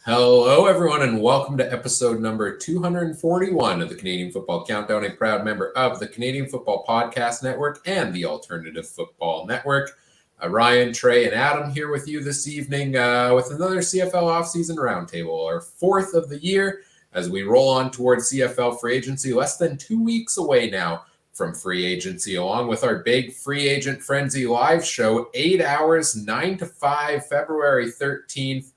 Hello, everyone, and welcome to episode number 241 of the Canadian Football Countdown, a proud member of the Canadian Football Podcast Network and the Alternative Football Network. Ryan, Trey, and Adam here with you this evening with another CFL Offseason Roundtable, our fourth of the year as we roll on towards CFL Free Agency, less than 2 weeks away now from Free Agency, along with our big Free Agent Frenzy live show, 8 hours, 9 to 5, February 13th.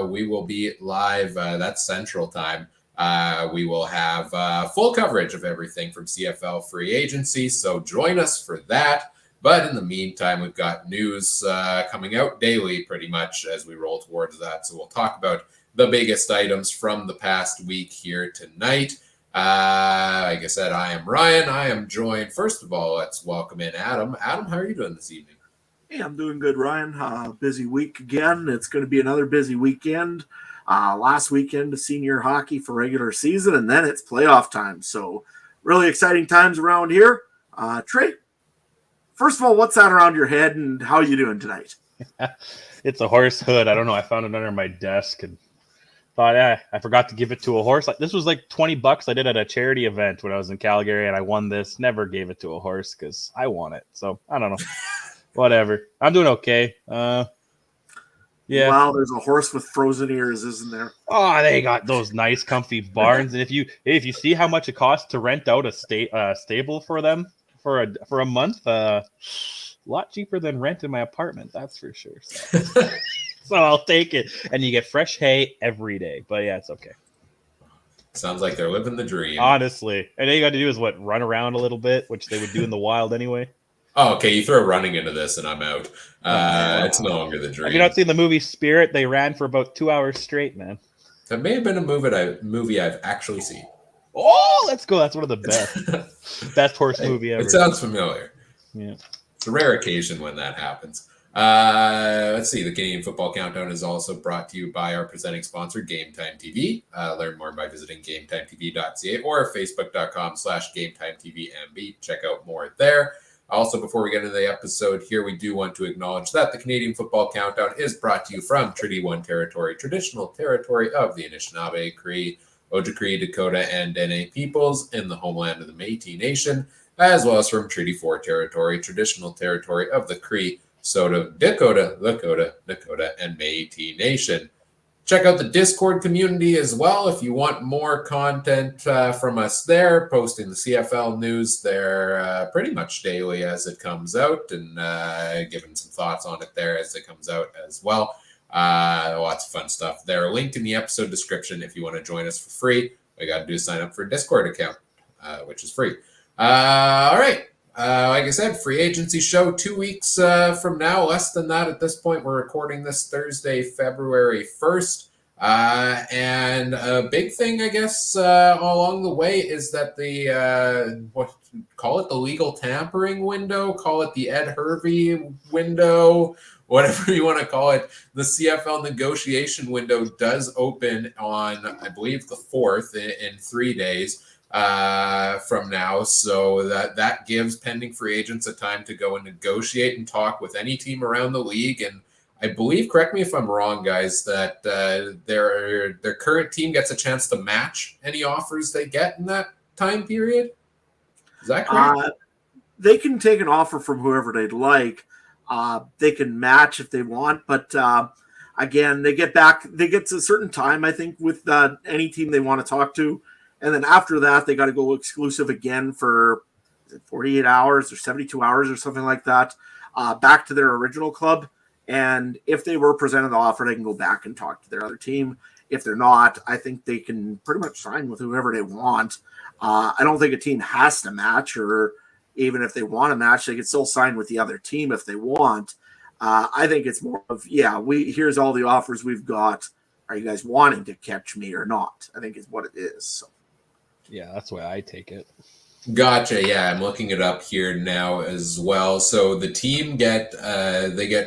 We will be live, that's Central Time. We will have full coverage of everything from CFL Free Agency, so join us for that. But in the meantime, we've got news coming out daily pretty much as we roll towards that. So we'll talk about the biggest items from the past week here tonight. Like I said, I am Ryan. I am joined, first of all, let's welcome in Adam. Adam, how are you doing this evening? Hey, I'm doing good, Ryan. Busy week again. It's going to be another busy weekend. Last weekend of senior hockey for regular season, and then it's playoff time. So really exciting times around here. Trey, first of all, what's that around your head, and how are you doing tonight? It's a horse hood. I don't know. I found it under my desk and thought, I forgot to give it to a horse. This was like $20 I did at a charity event when I was in Calgary, and I won this. Never gave it to a horse because I won it. So I don't know. Whatever. I'm doing okay. Yeah. Wow, there's a horse with frozen ears, isn't there? Oh, they got those nice, comfy barns. And if you see how much it costs to rent out a stable for them for a month, a lot cheaper than rent in my apartment. That's for sure. So I'll take it. And you get fresh hay every day. But yeah, it's okay. Sounds like they're living the dream. Honestly. And all you got to do is run around a little bit, which they would do in the wild anyway. Oh, okay. You throw running into this, and I'm out. It's no longer the dream. Have you not seen the movie Spirit? They ran for about 2 hours straight, man. That may have been a movie I've actually seen. Oh, let's go. That's one of the best horse movie ever. It sounds familiar. Yeah. It's a rare occasion when that happens. Let's see. The Canadian Football Countdown is also brought to you by our presenting sponsor, Game Time TV. Learn more by visiting GameTimeTV.ca or Facebook.com/GameTimeTVMB. Check out more there. Also, before we get into the episode here, we do want to acknowledge that the Canadian Football Countdown is brought to you from Treaty 1 territory, traditional territory of the Anishinaabe, Cree, Ojibwe, Dakota, and Dene peoples in the homeland of the Métis Nation, as well as from Treaty 4 territory, traditional territory of the Cree, Saulteaux, Dakota, Lakota, and Métis Nation. Check out the Discord community as well if you want more content from us there, posting the CFL news there pretty much daily as it comes out and giving some thoughts on it there as it comes out as well. Lots of fun stuff there. Linked in the episode description if you want to join us for free. All you got to do is sign up for a Discord account, which is free. All right. Like I said, free agency show 2 weeks from now, less than that at this point. We're recording this Thursday, February 1st. And a big thing, I guess, along the way is that call it the legal tampering window, call it the Ed Hervey window, whatever you want to call it. The CFL negotiation window does open on, I believe, the 4th in 3 days. From now, so that gives pending free agents a time to go and negotiate and talk with any team around the league. And I believe, correct me if I'm wrong, guys, that their current team gets a chance to match any offers they get in that time period. Is that correct? They can take an offer from whoever they'd like. They can match if they want, but again, they get to a certain time, I think, with any team they want to talk to. And then after that, they got to go exclusive again for 48 hours or 72 hours or something like that, back to their original club. And if they were presented the offer, they can go back and talk to their other team. If they're not, I think they can pretty much sign with whoever they want. I don't think a team has to match, or even if they want to match, they can still sign with the other team if they want. I think it's more of, here's all the offers we've got. Are you guys wanting to catch me or not? I think is what it is. So. Yeah, that's the way I take it. Gotcha. Yeah, I'm looking it up here now as well. So the team get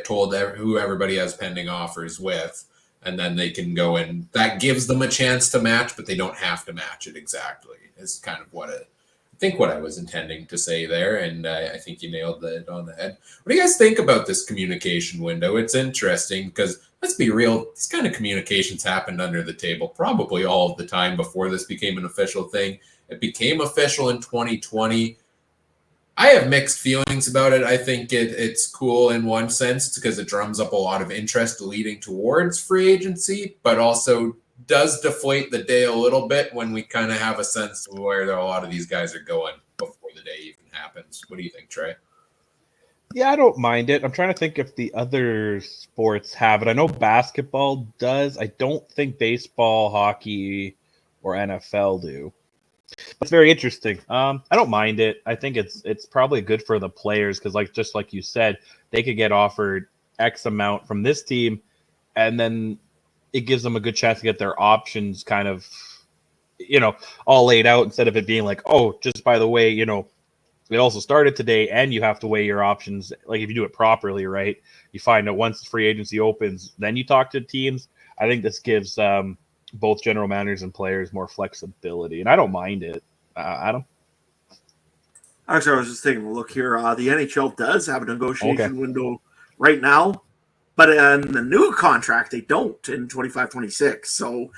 told who everybody has pending offers with, and then they can go and that gives them a chance to match, but they don't have to match it exactly. Is kind of what I was intending to say there, and I think you nailed it on the head. What do you guys think about this communication window? It's interesting because let's be real, these kind of communications happened under the table probably all of the time before this became an official thing. It became official in 2020. I have mixed feelings about it. I think it's cool in one sense because it drums up a lot of interest leading towards free agency, but also does deflate the day a little bit when we kind of have a sense of where a lot of these guys are going before the day even happens. What do you think, Trey? Yeah, I don't mind it. I'm trying to think if the other sports have it. I know basketball does. I don't think baseball, hockey, or NFL do. It's very interesting. I don't mind it. I think it's probably good for the players because, just like you said, they could get offered X amount from this team, and then it gives them a good chance to get their options kind of, all laid out instead of it being like, oh, just by the way, it also started today, and you have to weigh your options. Like if you do it properly, right? You find out once free agency opens, then you talk to teams. I think this gives both general managers and players more flexibility, and I don't mind it. Adam? Actually, I was just taking a look here. The NHL does have a negotiation window right now, but in the new contract, they don't in 25-26. So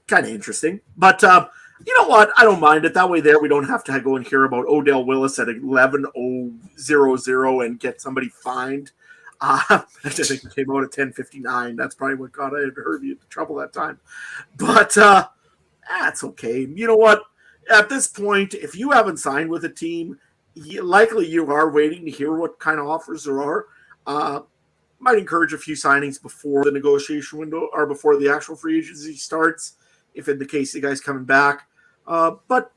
kind of interesting. But you know what? I don't mind it. That way there, we don't have to go and hear about Odell Willis at 11:000 and get somebody fined. I think it came out at 10:59. That's probably what got Herbie into trouble that time. But that's okay. You know what? At this point, if you haven't signed with a team, likely you are waiting to hear what kind of offers there are. Might encourage a few signings before the negotiation window or before the actual free agency starts, if in the case the guy's coming back. But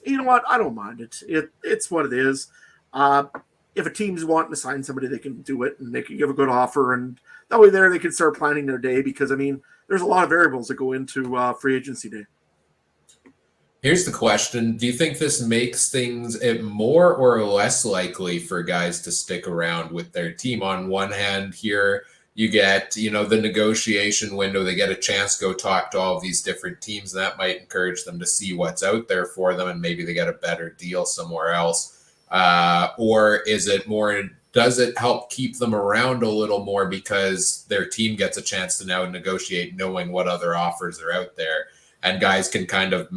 you know what? I don't mind it. It's what it is. If a team's wanting to sign somebody, they can do it and they can give a good offer. And that way there, they can start planning their day because, there's a lot of variables that go into free agency day. Here's the question. Do you think this makes things more or less likely for guys to stick around with their team? On one hand, here you get, the negotiation window. They get a chance to go talk to all of these different teams. And that might encourage them to see what's out there for them, and maybe they get a better deal somewhere else. Or is it more, does it help keep them around a little more because their team gets a chance to now negotiate knowing what other offers are out there? And guys can kind of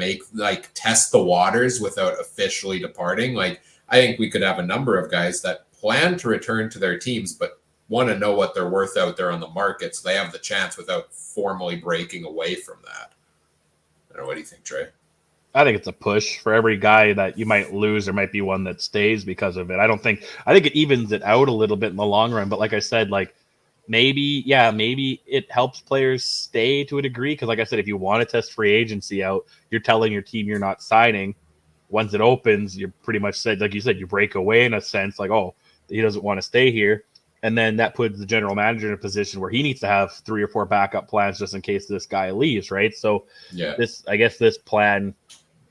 test the waters without officially departing. I think we could have a number of guys that plan to return to their teams, but want to know what they're worth out there on the market, so they have the chance without formally breaking away from that. I don't know. What do you think, Trey? I think it's a push. For every guy that you might lose, there might be one that stays because of it. I think it evens it out a little bit in the long run. But like I said, maybe it helps players stay to a degree. Because like I said, if you want to test free agency out, you're telling your team you're not signing. Once it opens, you're pretty much said, like you said, you break away in a sense, like, oh, he doesn't want to stay here. And then that puts the general manager in a position where he needs to have 3 or 4 backup plans just in case this guy leaves, right? So this plan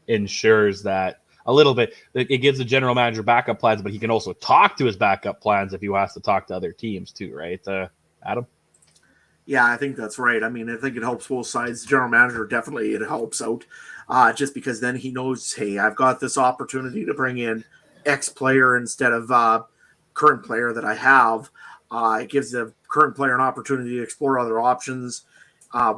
ensures that a little bit. It gives the general manager backup plans, but he can also talk to his backup plans if he wants to talk to other teams too, right? Adam? Yeah, I think that's right. I think it helps both sides. The general manager, definitely it helps out just because then he knows, hey, I've got this opportunity to bring in X player instead of current player that I have. It gives the current player an opportunity to explore other options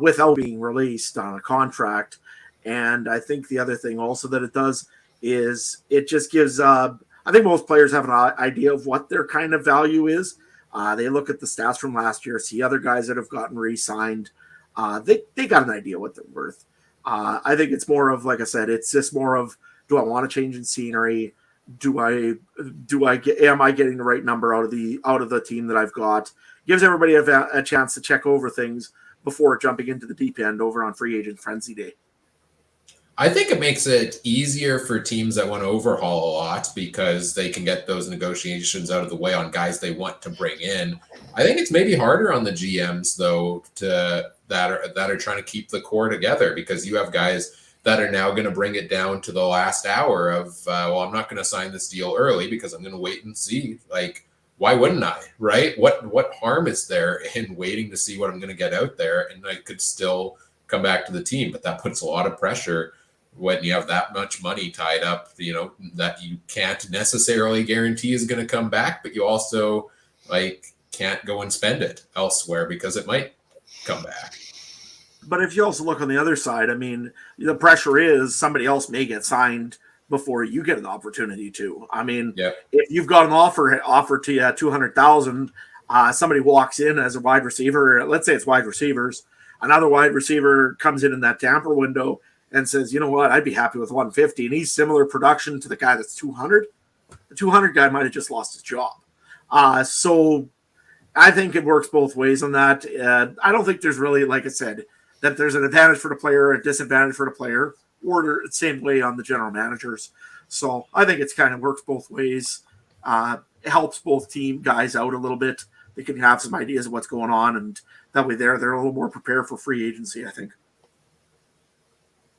without being released on a contract. And I think the other thing also that it does is it just gives I think most players have an idea of what their kind of value is. They look at the stats from last year, see other guys that have gotten re-signed. They got an idea what they're worth. I think it's more of, like I said, it's just more of, do I want to change in scenery? Am I getting the right number out of the team that I've got? Gives everybody a chance to check over things before jumping into the deep end over on free agent frenzy day. I think it makes it easier for teams that want to overhaul a lot because they can get those negotiations out of the way on guys they want to bring in. I think it's maybe harder on the GMs though that are trying to keep the core together, because you have guys that are now going to bring it down to the last hour of, I'm not going to sign this deal early because I'm going to wait and see. Why wouldn't I, right? What harm is there in waiting to see what I'm going to get out there, and I could still come back to the team? But that puts a lot of pressure when you have that much money tied up, that you can't necessarily guarantee is going to come back, but you also can't go and spend it elsewhere because it might come back. But if you also look on the other side, I mean, the pressure is somebody else may get signed before you get an opportunity to. I mean, if you've got an offer to you at 200,000, somebody walks in as a wide receiver. Let's say it's wide receivers. Another wide receiver comes in that damper window and says, you know what, I'd be happy with 150. And he's similar production to the guy that's 200. The 200 guy might have just lost his job. So I think it works both ways on that. I don't think there's really, like I said, that there's an advantage for the player, a disadvantage for the player, or the same way on the general managers. So I think it's kind of works both ways. It helps both team guys out a little bit. They can have some ideas of what's going on, and that way they're a little more prepared for free agency, I think.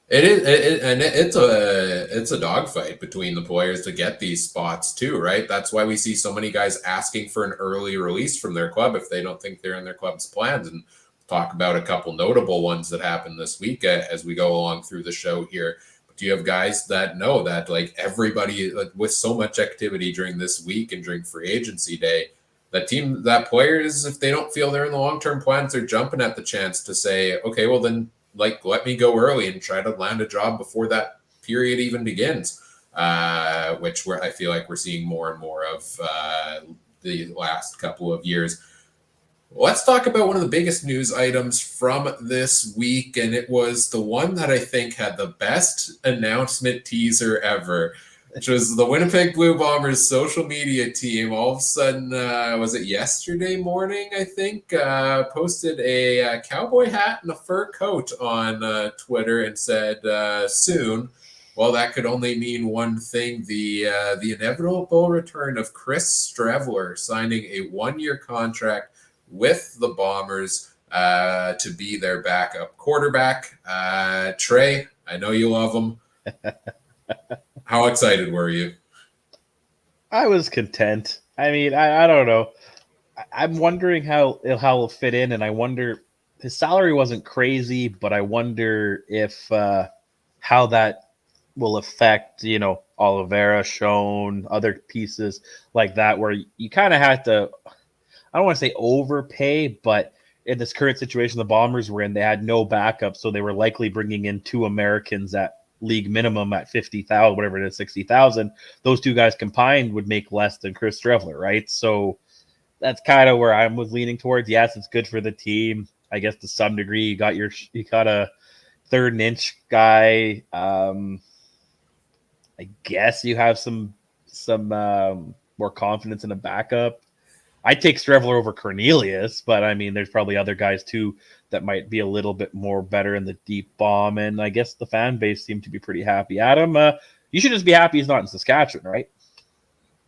It is, and it's a dogfight between the players to get these spots too, right? That's why we see so many guys asking for an early release from their club if they don't think they're in their club's plans. And talk about a couple notable ones that happened this week as we go along through the show here. But do you have guys that know that, like, everybody, like, with so much activity during this week and during free agency day, that players, if they don't feel they're in the long-term plans, they're jumping at the chance to say, okay, well then, like, let me go early and try to land a job before that period even begins, which I feel like we're seeing more and more of the last couple of years. Let's talk about one of the biggest news items from this week, and it was the one that I think had the best announcement teaser ever, which was the Winnipeg Blue Bombers social media team. All of a sudden, was it yesterday morning, I think, posted a cowboy hat and a fur coat on Twitter and said, soon. Well, that could only mean one thing, the inevitable return of Chris Streveler signing a 1-year contract with the Bombers to be their backup quarterback. Trey, I know you love him. How excited were you? I was content. I mean, I don't know. I'm wondering how it'll fit in, and I wonder, his salary wasn't crazy, but I wonder if how that will affect, Oliveira, Schoen, other pieces like that, where you kind of have to, I don't want to say overpay, but in this current situation the Bombers were in, they had no backup, so they were likely bringing in 2 Americans at league minimum at 50,000, whatever it is, 60,000. Those 2 guys combined would make less than Chris Streveler, right? So that's kind of where I was leaning towards. Yes, it's good for the team, I guess, to some degree. You got a 3rd and inch guy. I guess you have some more confidence in a backup. I'd take Streveler over Cornelius, but I mean, there's probably other guys too that might be a little bit more better in the deep bomb. And I guess the fan base seemed to be pretty happy. Adam, you should just be happy he's not in Saskatchewan, right?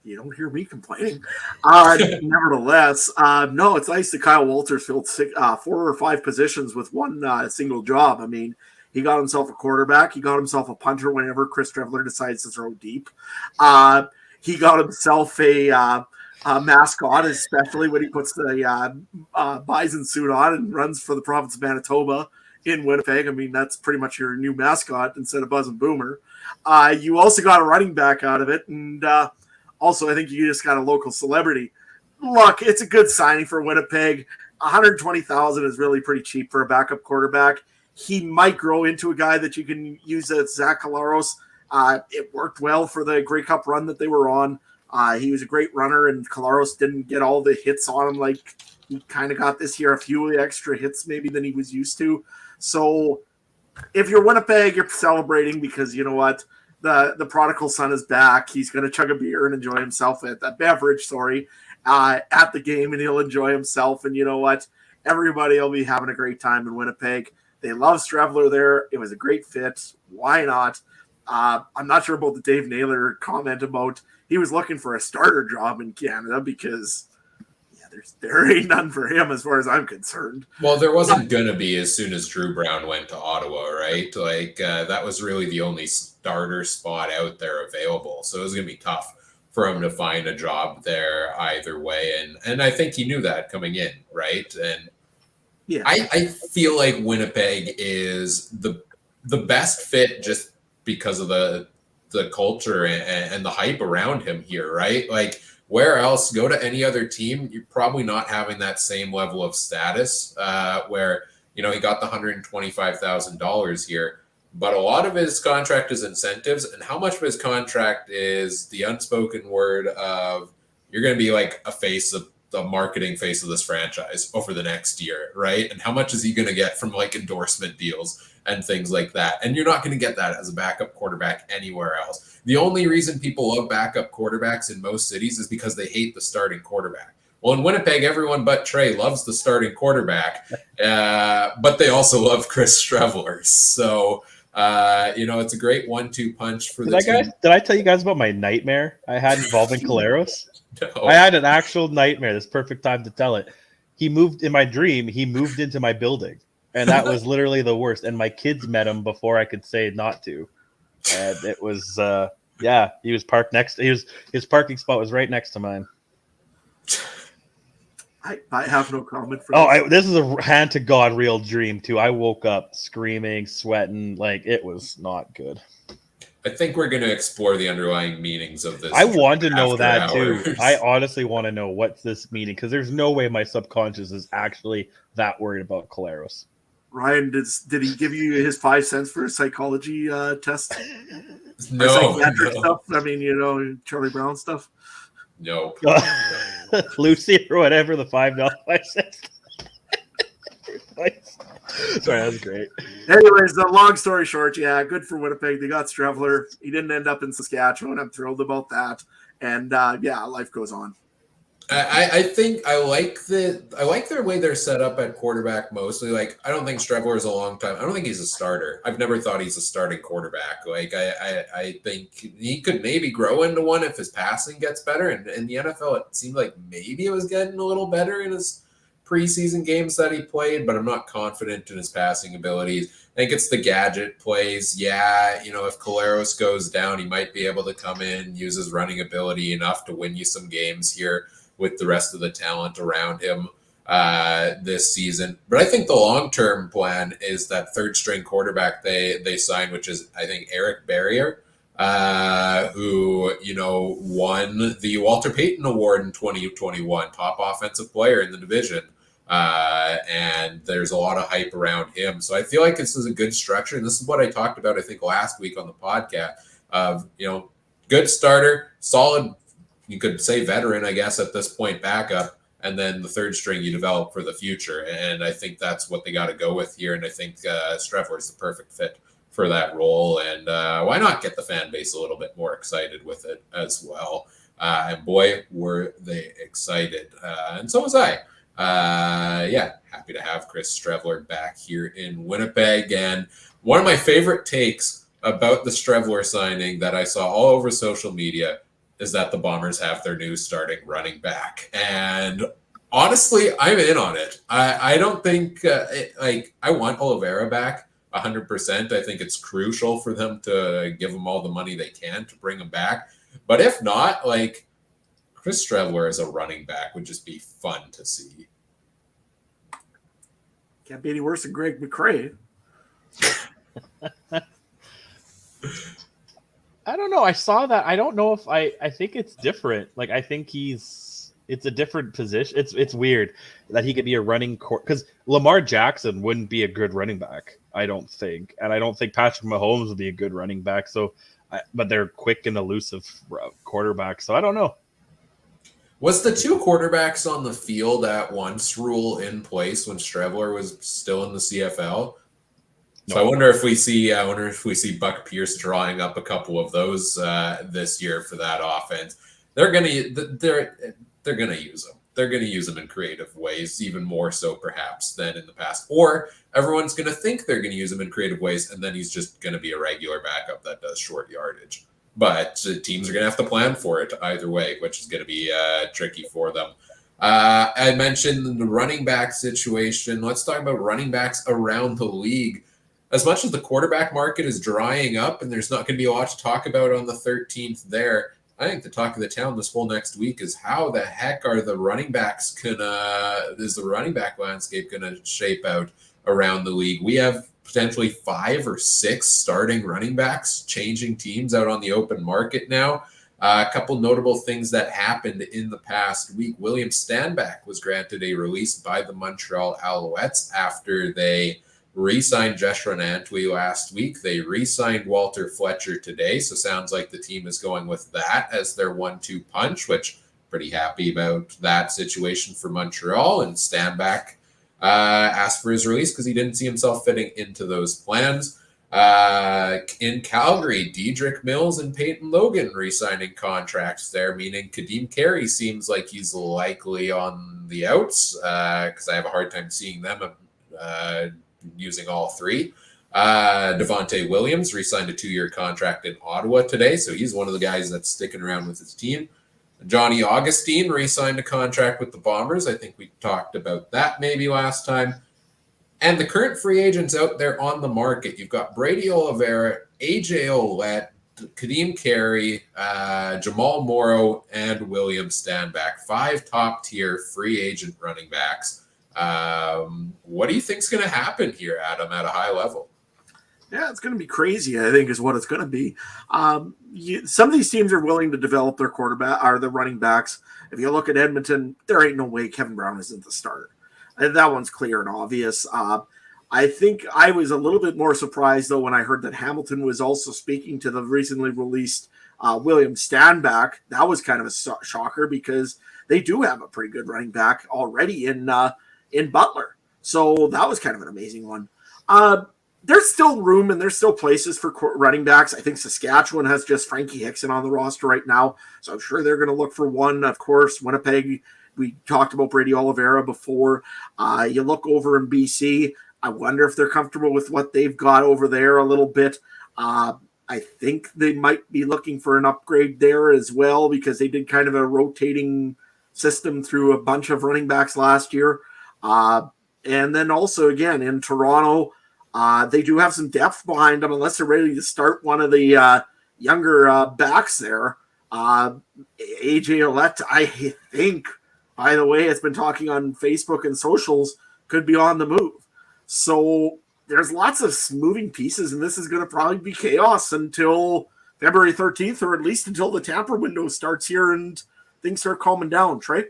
You don't hear me complaining. Nevertheless, no, it's nice that Kyle Walters filled 4 or 5 positions with one single job. I mean, he got himself a quarterback. He got himself a punter whenever Chris Streveler decides to throw deep. He got himself a mascot, especially when he puts the bison suit on and runs for the province of Manitoba in Winnipeg. I mean, that's pretty much your new mascot instead of Buzz and Boomer. You also got a running back out of it, and also I think you just got a local celebrity. Look, it's a good signing for Winnipeg. $120,000 is really pretty cheap for a backup quarterback. He might grow into a guy that you can use as Zach Collaros. It worked well for the Grey Cup run that they were on. He was a great runner, and Collaros didn't get all the hits on him like he kind of got this year, a few extra hits maybe than he was used to. So if you're Winnipeg, you're celebrating because you know what? The prodigal son is back. He's going to chug a beer and enjoy himself at the at the game, and he'll enjoy himself. And you know what? Everybody will be having a great time in Winnipeg. They love Streveler there. It was a great fit. Why not? I'm not sure about the Dave Naylor comment about he was looking for a starter job in Canada because there ain't none for him as far as I'm concerned. Well, there wasn't going to be as soon as Drew Brown went to Ottawa, right? Like that was really the only starter spot out there available. So it was going to be tough for him to find a job there either way. And I think he knew that coming in, right? And yeah, I feel like Winnipeg is the best fit just because of the culture and the hype around him here, right? Like where else, go to any other team, you're probably not having that same level of status where, he got the $125,000 here. But a lot of his contract is incentives, and how much of his contract is the unspoken word of you're going to be like a face of the marketing face of this franchise over the next year, right? And how much is he going to get from like endorsement deals and things like that? And you're not going to get that as a backup quarterback anywhere else. The only reason people love backup quarterbacks in most cities is because they hate the starting quarterback. Well, in Winnipeg, everyone but Trey loves the starting quarterback, but they also love Chris Streveler. So, it's a great 1-2 punch for the team. Did I tell you guys about my nightmare I had involving Collaros? No. I had an actual nightmare. This perfect time to tell it. He moved into my building, and that was literally the worst. And my kids met him before I could say not to. And it was, he was parked his parking spot was right next to mine. I have no comment for this is a hand to God real dream too. I woke up screaming, sweating, like it was not good. I think we're going to explore the underlying meanings of this. I want to know that hours. too. I honestly want to know what's this meaning, because there's no way my subconscious is actually that worried about Collaros. Ryan, did he give you his 5 cents for a psychology test? No. Stuff. I mean, Charlie Brown stuff. No. Lucy or whatever, the $5 cents. Sorry, that was great. Anyways, long story short, good for Winnipeg. They got Streveler. He didn't end up in Saskatchewan. I'm thrilled about that. And life goes on. I think I like their way they're set up at quarterback mostly. Like, I don't think Streveler is a long time. I don't think he's a starter. I've never thought he's a starting quarterback. Like, I think he could maybe grow into one if his passing gets better. And in the NFL, it seemed like maybe it was getting a little better in his preseason games that he played, but I'm not confident in his passing abilities. I think it's the gadget plays. If Collaros goes down, he might be able to come in, use his running ability enough to win you some games here with the rest of the talent around him this season. But I think the long-term plan is that third-string quarterback they signed, which is, I think, Eric Barrier, who, won the Walter Payton Award in 2021, top offensive player in the division. And there's a lot of hype around him. So I feel like this is a good structure. And this is what I talked about, I think, last week on the podcast of, good starter, solid, you could say veteran, I guess, at this point, backup, and then the third string you develop for the future. And I think that's what they got to go with here. And I think Streveler is the perfect fit for that role. And why not get the fan base a little bit more excited with it as well? And boy, were they excited. And so was I. Happy to have Chris Streveler back here in Winnipeg. And one of my favorite takes about the Streveler signing that I saw all over social media is that the Bombers have their new starting running back. And honestly, I'm in on it. I don't think I want Oliveira back 100%. I think it's crucial for them to give him all the money they can to bring him back. But if not, Chris Streveler as a running back would just be fun to see. Can't be any worse than Greg McCrae. I don't know. I saw that. I don't know if I think it's different. I think it's a different position. It's weird that he could be a running because Lamar Jackson wouldn't be a good running back, I don't think. And I don't think Patrick Mahomes would be a good running back. So, but they're quick and elusive quarterbacks. So I don't know. Was the 2 quarterbacks on the field at once rule in place when Streveler was still in the CFL? So I wonder if we see Buck Pierce drawing up a couple of those this year for that offense. They're gonna use them. They're gonna use them in creative ways, even more so perhaps than in the past. Or everyone's gonna think they're gonna use him in creative ways, and then he's just gonna be a regular backup that does short yardage. But teams are gonna have to plan for it either way, which is gonna be tricky for them. I mentioned the running back situation. Let's talk about running backs around the league. As much as the quarterback market is drying up and there's not going to be a lot to talk about on the 13th there, I think the talk of the town this whole next week is how the heck are the running backs is the running back landscape going to shape out around the league? We have potentially 5 or 6 starting running backs changing teams out on the open market now. A couple notable things that happened in the past week. William Stanback was granted a release by the Montreal Alouettes after they re-signed Joshua Antwi last week. They re-signed Walter Fletcher today, so sounds like the team is going with that as their 1-2 punch, which pretty happy about that situation for Montreal. And Stanback asked for his release because he didn't see himself fitting into those plans. In Calgary, Dedrick Mills and Peyton Logan re-signing contracts there, meaning Kadeem Carey seems like he's likely on the outs because I have a hard time seeing them using all three. Devontae Williams re-signed a 2-year contract in Ottawa today, so he's one of the guys that's sticking around with his team. Johnny Augustine re-signed a contract with the Bombers. I think we talked about that maybe last time. And the current free agents out there on the market, you've got Brady Oliveira, AJ Ouellette, Kadeem Carey, Jamal Morrow, and William Stanback. 5 top-tier free agent running backs. What do you think is going to happen here, Adam, at a high level? Yeah, it's going to be crazy, I think, is what it's going to be. Some of these teams are willing to develop their quarterback or their running backs. If you look at Edmonton, there ain't no way Kevin Brown isn't the starter. And that one's clear and obvious. I think I was a little bit more surprised, though, when I heard that Hamilton was also speaking to the recently released William Stanback. That was kind of a shocker because they do have a pretty good running back already in Butler. So that was kind of an amazing one. There's still room and there's still places for running backs. I think Saskatchewan has just Frankie Hickson on the roster right now, so I'm sure they're going to look for one. Of course, Winnipeg, we talked about Brady Oliveira before. You look over in BC, I wonder if they're comfortable with what they've got over there a little bit. I think they might be looking for an upgrade there as well because they did kind of a rotating system through a bunch of running backs last year. And then also, again, in Toronto, they do have some depth behind them unless they're ready to start one of the younger backs there. AJ Ouellette, I think, by the way, has been talking on Facebook and socials, could be on the move. So there's lots of moving pieces, and this is going to probably be chaos until February 13th, or at least until the tamper window starts here and things start calming down. Trey?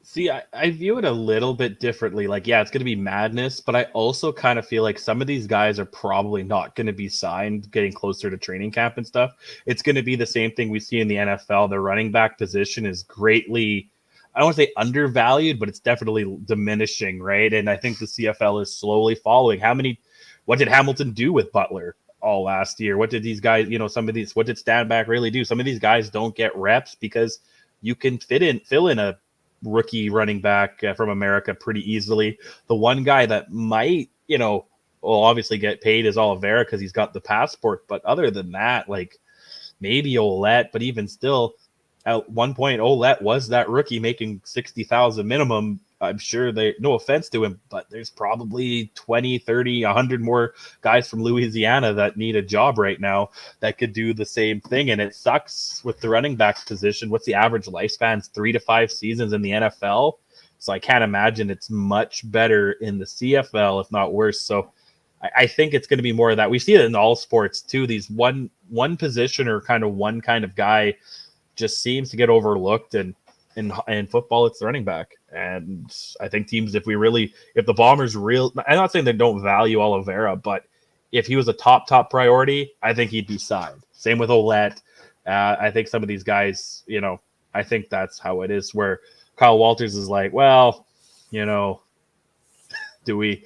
See, I view it a little bit differently. Like, yeah, it's going to be madness, but I also kind of feel like some of these guys are probably not going to be signed getting closer to training camp and stuff. It's going to be the same thing we see in the NFL. The running back position is greatly, I don't want to say undervalued, but it's definitely diminishing, right? And I think the CFL is slowly following. What did Hamilton do with Butler all last year? What did these guys, what did Stanback really do? Some of these guys don't get reps because you can fill in a rookie running back from America pretty easily. The one guy that might, will obviously get paid is Oliveira because he's got the passport. But other than that, like maybe Ouellette, but even still, at one point, Ouellette was that rookie making $60,000 minimum. I'm sure no offense to him, but there's probably 20, 30, 100 more guys from Louisiana that need a job right now that could do the same thing. And it sucks with the running back position. What's the average lifespan? 3 to 5 seasons in the NFL. So I can't imagine it's much better in the CFL, if not worse. So I think it's going to be more of that. We see it in all sports too. These one position or one kind of guy just seems to get overlooked, and in football, it's the running back. And I think teams, if the Bombers I'm not saying they don't value Oliveira, but if he was a top priority, I think he'd be signed. Same with Ouellette. I think some of these guys, I think that's how it is, where Kyle Walters is like, well, do we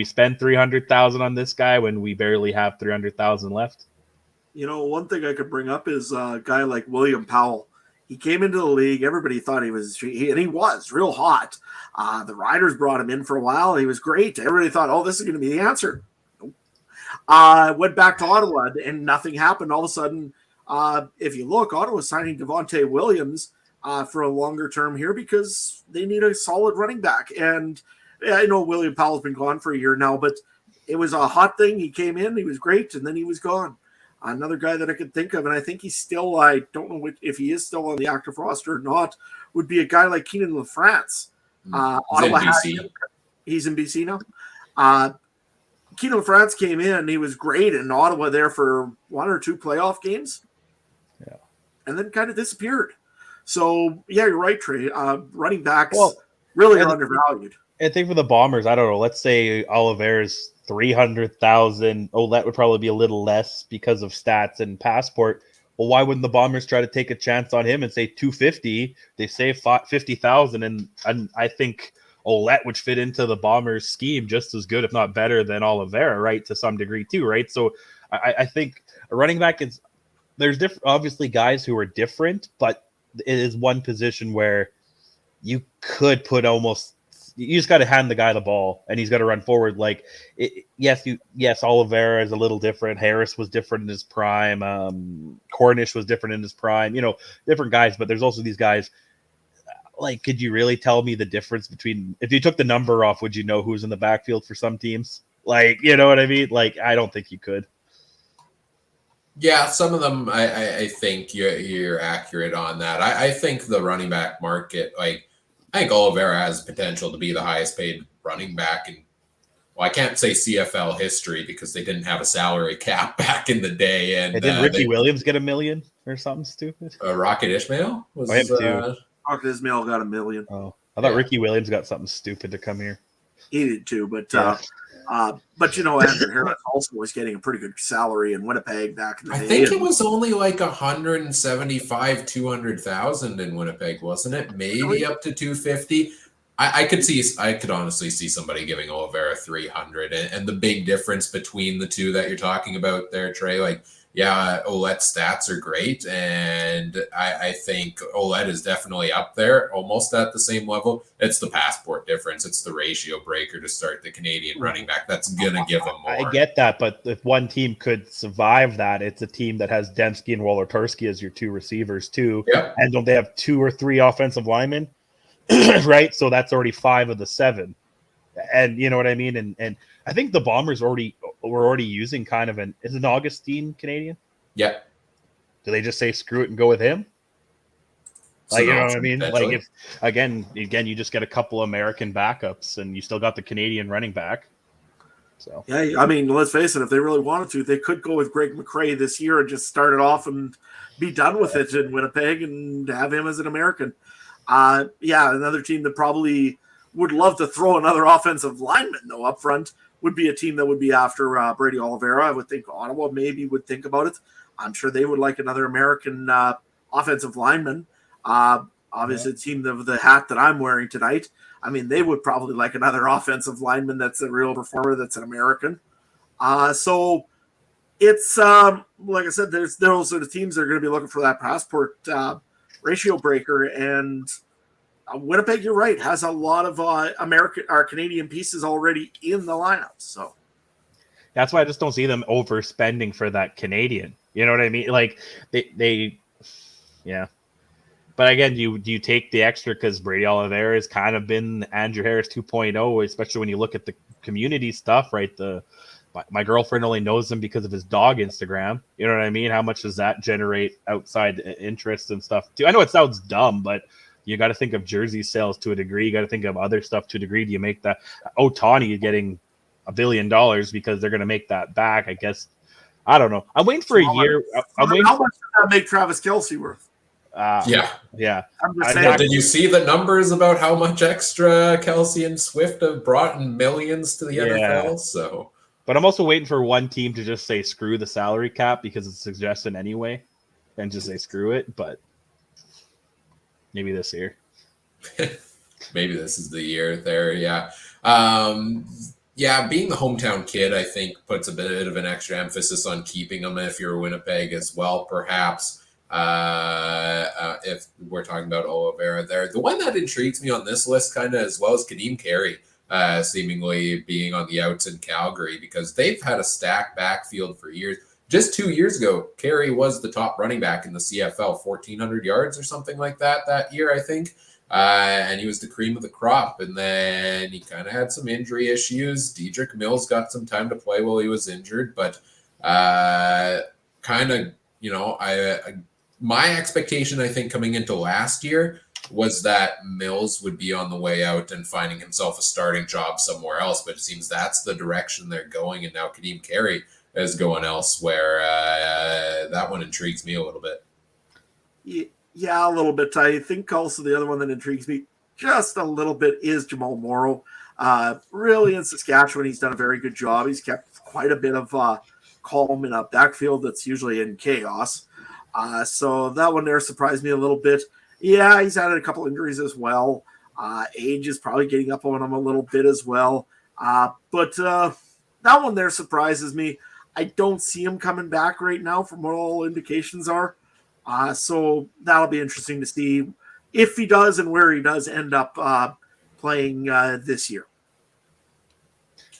spend $300,000 on this guy when we barely have $300,000 left? One thing I could bring up is a guy like William Powell. He came into the league. Everybody thought he was real hot. The Riders brought him in for a while. He was great. Everybody thought, oh, this is going to be the answer. Nope. Went back to Ottawa, and nothing happened. All of a sudden, if you look, Ottawa's signing Devontae Williams for a longer term here because they need a solid running back. And I know William Powell's been gone for a year now, but it was a hot thing. He came in, he was great, and then he was gone. Another guy that I could think of, and I think he's still, I don't know if he is still on the active roster or not, would be a guy like Keenan LaFrance. Ottawa has him. He's in BC now. Keenan LaFrance came in. He was great in Ottawa there for 1 or 2 playoff games. and then kind of disappeared. So, yeah, you're right, Trey. Running backs really are undervalued. I think for the Bombers, I don't know. Let's say Oliveira's 300,000. Ouellette would probably be a little less because of stats and passport. Well, why wouldn't the Bombers try to take a chance on him and say 250? They save 50,000, and I think Ouellette would fit into the Bombers scheme just as good, if not better, than Oliveira, right? To some degree too, right? So I think a running back is there's obviously guys who are different, but it is one position where you could put almost. You just got to hand the guy the ball, and he's got to run forward. Like, yes, Oliveira is a little different. Harris was different in his prime. Cornish was different in his prime. Different guys, but there's also these guys. Like, could you really tell me the difference between if you took the number off? Would you know who's in the backfield for some teams? Like, you know what I mean? Like, I don't think you could. Yeah, some of them, I think you're accurate on that. I think the running back market, I think Oliveira has potential to be the highest paid running back in, I can't say CFL history because they didn't have a salary cap back in the day. And didn't Ricky Williams get $1 million or something stupid? Rocket Ishmael was him too. Rocket Ishmael got $1 million. Oh, I thought Ricky Williams got something stupid to come here. He did too, but Andrew Harris also was getting a pretty good salary in Winnipeg back in the day. I think it was only like 175, 200,000 in Winnipeg, wasn't it? Maybe up to 250. I could honestly see somebody giving Oliveira 300, and the big difference between the two that you're talking about there, Trey, Ouellette's stats are great, and I think Ouellette is definitely up there, almost at the same level. It's the passport difference. It's the ratio breaker to start the Canadian running back. That's going to give him more. I get that, but if one team could survive that, it's a team that has Dembski and Wollerturski as your two receivers too. Yep. And don't they have 2 or 3 offensive linemen? Right? So that's already 5 of the 7. And you know what I mean? And I think the Bombers were already using kind of is an Augustine Canadian? Yeah. Do they just say screw it and go with him? Like, you know what I mean? Like, if again, you just get a couple American backups and you still got the Canadian running back. So yeah, I mean, let's face it, if they really wanted to, they could go with Greg McCrae this year and just start it off and be done with it in Winnipeg and have him as an American. Another team that probably would love to throw another offensive lineman, though, up front would be a team that would be after Brady Oliveira. I would think Ottawa maybe would think about it. I'm sure they would like another American offensive lineman. Obviously, the team of the hat that I'm wearing tonight, I mean, they would probably like another offensive lineman that's a real performer, that's an American. So it's, like I said, there's those sort of teams that are going to be looking for that passport ratio breaker, and Winnipeg, you're right, has a lot of American or Canadian pieces already in the lineup. So that's why I just don't see them overspending for that Canadian. You know what I mean? Like they yeah. But again, do you take the extra because Brady Oliveira has kind of been Andrew Harris 2.0, especially when you look at the community stuff, right? My girlfriend only knows him because of his dog Instagram. You know what I mean? How much does that generate outside interest and stuff too? I know it sounds dumb, but you got to think of jersey sales to a degree. You got to think of other stuff to a degree. Do you make that Ohtani getting $1 billion because they're going to make that back? I guess. I don't know. I'm waiting for a year. How much does that make Travis Kelce worth? Yeah. I'm just saying. Did you see the numbers about how much extra Kelce and Swift have brought in millions to the NFL? So. But I'm also waiting for one team to just say screw the salary cap because it's a suggestion anyway, and just say screw it. But maybe this year. Maybe this is the year there. Yeah. Being the hometown kid, I think, puts a bit of an extra emphasis on keeping them if you're Winnipeg as well, perhaps. If we're talking about Oliveira there. The one that intrigues me on this list kind of as well is Kadeem Carey. Seemingly being on the outs in Calgary because they've had a stacked backfield for years. Just 2 years ago, Carey was the top running back in the CFL, 1,400 yards or something like that year, I think. And he was the cream of the crop. And then he kind of had some injury issues. Dedrick Mills got some time to play while he was injured. But my expectation, I think, coming into last year was that Mills would be on the way out and finding himself a starting job somewhere else. But it seems that's the direction they're going. And now Kadeem Carey is going elsewhere. That one intrigues me a little bit. Yeah, a little bit. I think also the other one that intrigues me just a little bit is Jamal Morrow. Really, in Saskatchewan, he's done a very good job. He's kept quite a bit of calm in a backfield that's usually in chaos. So that one there surprised me a little bit. Yeah, he's had a couple injuries as well. Age is probably getting up on him a little bit as well. But that one there surprises me. I don't see him coming back right now from what all indications are. So that'll be interesting to see if he does and where he does end up playing this year.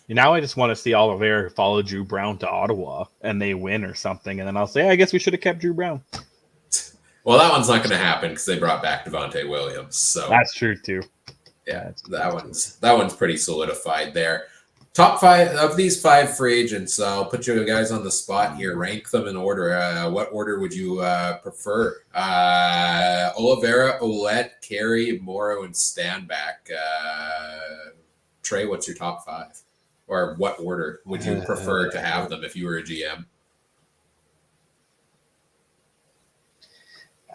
Now I just want to see Oliveira follow Drew Brown to Ottawa and they win or something. And then I'll say, I guess we should have kept Drew Brown. Well, that one's not going to happen because they brought back Devontae Williams. So that's true too. Yeah, that one's pretty solidified there. Top 5 of these 5 free agents. I'll put you guys on the spot here. Rank them in order. What order would you prefer? Oliveira, Ouellette, Carey, Morrow, and Stanback. Trey, what's your top 5? Or what order would you prefer to have them if you were a GM?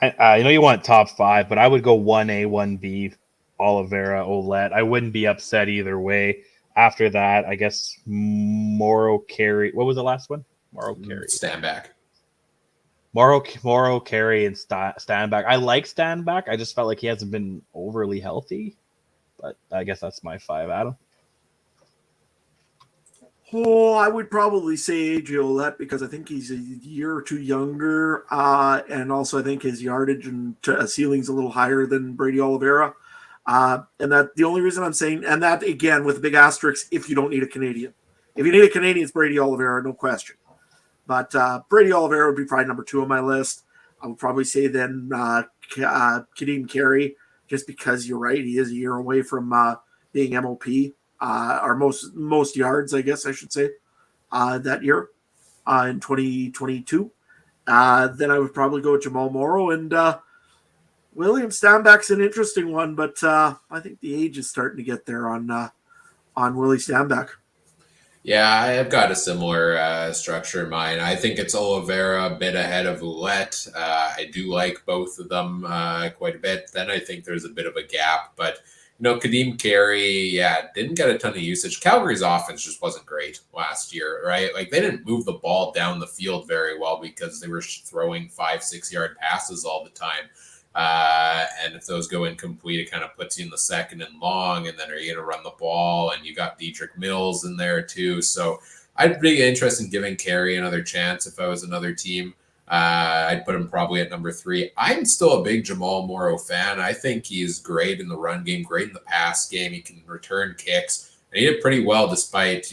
I know you want top 5, but I would go 1A, 1B, Oliveira, Ouellette. I wouldn't be upset either way. After that, I guess Morrow, Carey. What was the last one? Morrow, Carey. Stanback. Morrow, Carey, and Stanback. I like Stanback. I just felt like he hasn't been overly healthy. But I guess that's my 5, Adam. Oh, I would probably say AJ Ouellette because I think he's a year or two younger. And also I think his yardage and ceiling's a little higher than Brady Oliveira. And that the only reason I'm saying, and that again with a big asterisk, if you don't need a Canadian. If you need a Canadian, it's Brady Oliveira, no question. But Brady Oliveira would be probably number 2 on my list. I would probably say then Kadeem Carey, just because you're right, he is a year away from being MOP, or most yards, I guess I should say, that year in 2022. Then I would probably go with Jamal Morrow, and William Stanback's an interesting one, but I think the age is starting to get there on Willie Stanback. Yeah, I've got a similar structure in mind. I think it's Oliveira a bit ahead of Ouellette. I do like both of them quite a bit. Then I think there's a bit of a gap. But, Kadeem Carey, didn't get a ton of usage. Calgary's offense just wasn't great last year, right? Like, they didn't move the ball down the field very well because they were throwing 5-6 yard passes all the time. And if those go incomplete, it kind of puts you in the second and long, and then are you going to run the ball? And you got Dietrich Mills in there too. So I'd be interested in giving Carey another chance if I was another team. I'd put him probably at number 3. I'm still a big Jamal Morrow fan. I think he's great in the run game, great in the pass game. He can return kicks, and he did pretty well despite,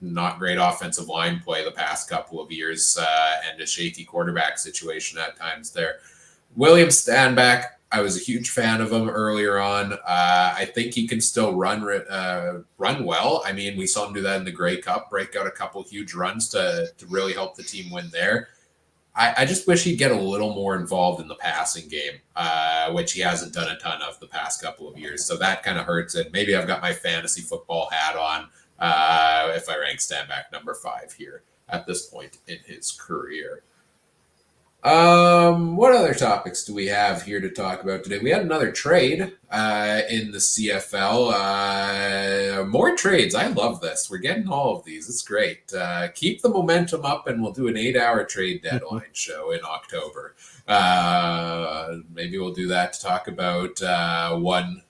not great offensive line play the past couple of years and a shaky quarterback situation at times there. William Stanback, I was a huge fan of him earlier on. I think he can still run well. I mean, we saw him do that in the Grey Cup, break out a couple huge runs to really help the team win there. I just wish he'd get a little more involved in the passing game, which he hasn't done a ton of the past couple of years. So that kind of hurts it. Maybe I've got my fantasy football hat on if I rank Stanback number 5 here at this point in his career. What other topics do we have here to talk about today? We had another trade in the CFL. More trades. I love this. We're getting all of these. It's great. Keep the momentum up, and we'll do an 8-hour trade deadline show in October. Maybe we'll do that to talk about one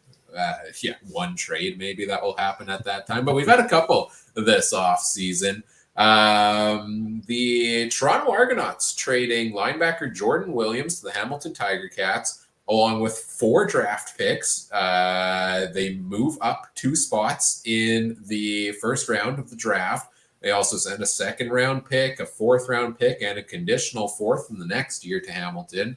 trade maybe that will happen at that time. But we've had a couple this off season. The Toronto Argonauts trading linebacker Jordan Williams to the Hamilton Tiger Cats, along with 4 draft picks. They move up 2 spots in the first round of the draft. They also send a 2nd round pick, a 4th round pick, and a conditional 4th in the next year to Hamilton.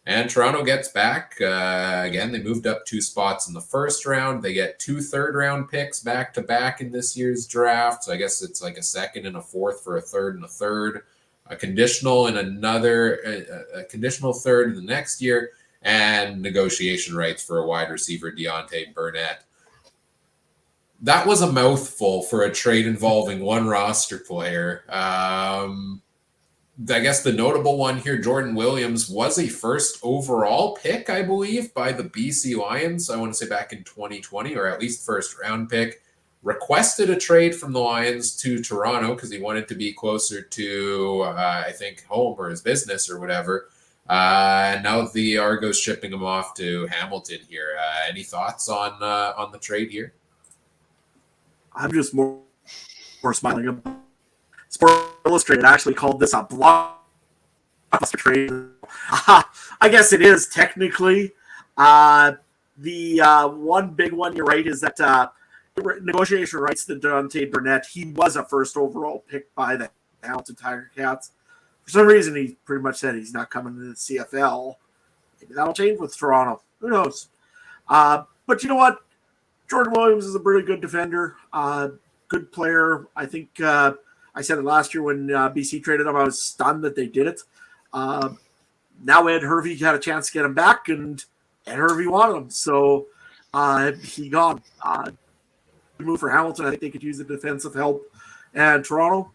And Toronto gets back. Again, they moved up 2 spots in the first round. They get 2 third-round picks back-to-back in this year's draft. So I guess it's like a 2nd and a 4th for a 3rd and a 3rd. A conditional and a conditional 3rd in the next year. And negotiation rights for a wide receiver, Deontay Burnett. That was a mouthful for a trade involving one roster player. I guess the notable one here, Jordan Williams, was a first overall pick, I believe, by the BC Lions. I want to say back in 2020, or at least first round pick. Requested a trade from the Lions to Toronto because he wanted to be closer to, I think, home or his business or whatever. And now the Argos shipping him off to Hamilton here. Any thoughts on the trade here? I'm just more smiling about Sports Illustrated actually called this a blockbuster trade. I guess it is technically. The one big one, you're right, is that negotiation rights to Dante Burnett. He was a first overall pick by the Hamilton Tiger Cats. For some reason, he pretty much said he's not coming to the CFL. Maybe that'll change with Toronto. Who knows? But you know what? Jordan Williams is a really good defender, good player. I think I said it last year when BC traded him. I was stunned that they did it. Now Ed Hervey had a chance to get him back, and Ed Hervey wanted him. So he got move for Hamilton. I think they could use the defensive help. And Toronto,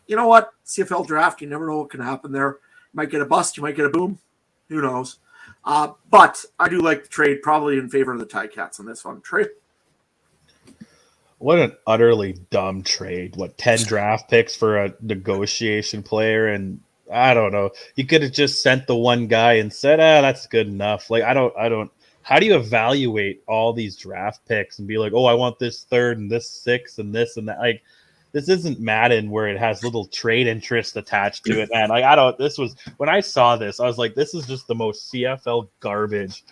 you know what? CFL draft, you never know what can happen there. You might get a bust, you might get a boom. Who knows? But I do like the trade, probably in favor of the Ticats on this one. Trade. What an utterly dumb trade. 10 draft picks for a negotiation player? And I don't know. You could have just sent the one guy and said, that's good enough. I don't. How do you evaluate all these draft picks and be like, oh, I want this third and this sixth and this and that? This isn't Madden where it has little trade interest attached to it, man. When I saw this, I was like, this is just the most CFL garbage.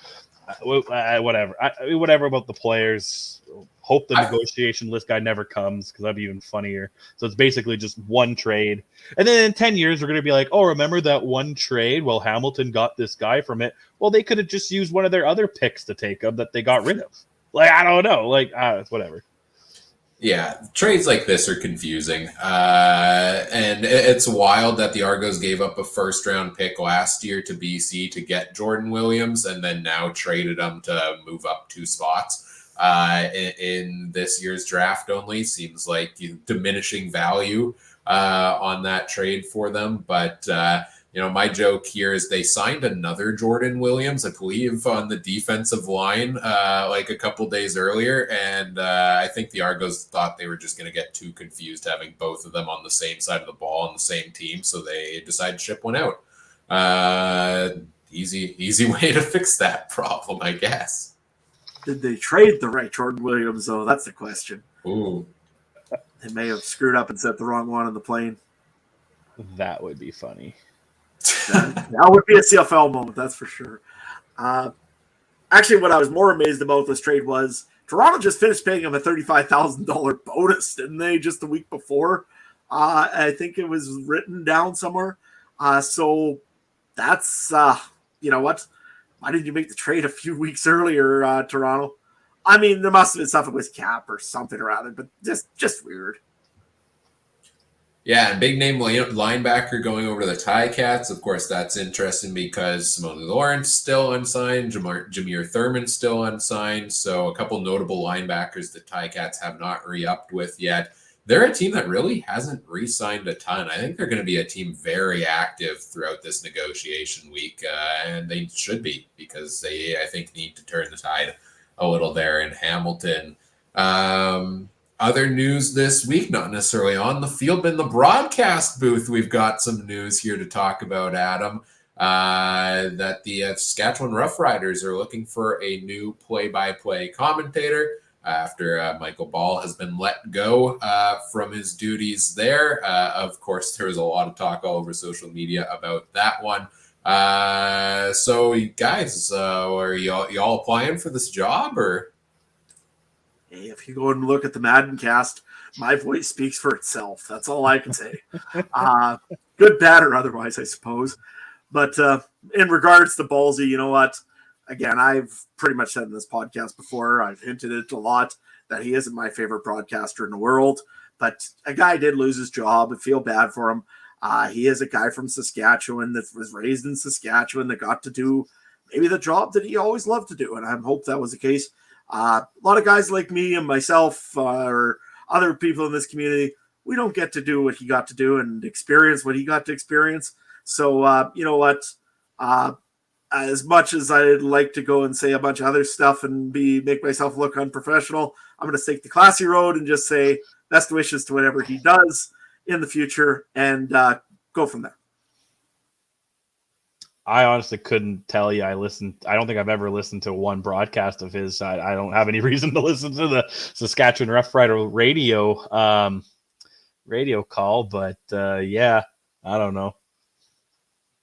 Whatever. Whatever about the players. Hope the negotiation list guy never comes because that'd be even funnier. So it's basically just one trade. And then in 10 years, we're going to be like, oh, remember that one trade? Well, Hamilton got this guy from it. Well, they could have just used one of their other picks to take him that they got rid of. I don't know. Whatever. Yeah, trades like this are confusing. And it's wild that the Argos gave up a first-round pick last year to BC to get Jordan Williams and then now traded him to move up 2 spots. In this year's draft only seems like diminishing value on that trade for them. But, my joke here is they signed another Jordan Williams, I believe, on the defensive line a couple days earlier. And I think the Argos thought they were just going to get too confused having both of them on the same side of the ball on the same team. So they decided to ship one out. Easy way to fix that problem, I guess. Did they trade the right Jordan Williams, though? That's the question. Ooh. They may have screwed up and set the wrong one on the plane. That would be funny. That would be a CFL moment, that's for sure. Actually, what I was more amazed about this trade was Toronto just finished paying him a $35,000 bonus, didn't they, just the week before? I think it was written down somewhere. So that's, you know what? Why didn't you make the trade a few weeks earlier, Toronto? I mean, there must have been something with cap or something or other, but just weird. Yeah, and big name linebacker going over to the Ticats. Of course, that's interesting because Simone Lawrence still unsigned, Jameer Thurman still unsigned. So a couple notable linebackers that Ticats have not re-upped with yet. They're a team that really hasn't re-signed a ton. I think they're going to be a team very active throughout this negotiation week, and they should be because they, I think, need to turn the tide a little there in Hamilton. Other news this week, not necessarily on the field, but in the broadcast booth, we've got some news here to talk about, Adam, that the Saskatchewan Roughriders are looking for a new play-by-play commentator after Michael Ball has been let go from his duties there. Of course, there was a lot of talk all over social media about that one. So, guys, are y'all applying for this job, or? Hey, if you go and look at the Madden cast, my voice speaks for itself. That's all I can say. Good, bad, or otherwise, I suppose. But in regards to Ballsy, you know what? Again, I've pretty much said in this podcast before, I've hinted it a lot that he isn't my favorite broadcaster in the world. But a guy did lose his job. I feel bad for him. He is a guy from Saskatchewan that was raised in Saskatchewan that got to do maybe the job that he always loved to do. And I hope that was the case. A lot of guys like me and myself or other people in this community, we don't get to do what he got to do and experience what he got to experience. So, you know what? As much as I'd like to go and say a bunch of other stuff and make myself look unprofessional, I'm going to take the classy road and just say best wishes to whatever he does in the future and go from there. I honestly couldn't tell you. I don't think I've ever listened to one broadcast of his. I don't have any reason to listen to the Saskatchewan Rough Rider radio call, but yeah, I don't know.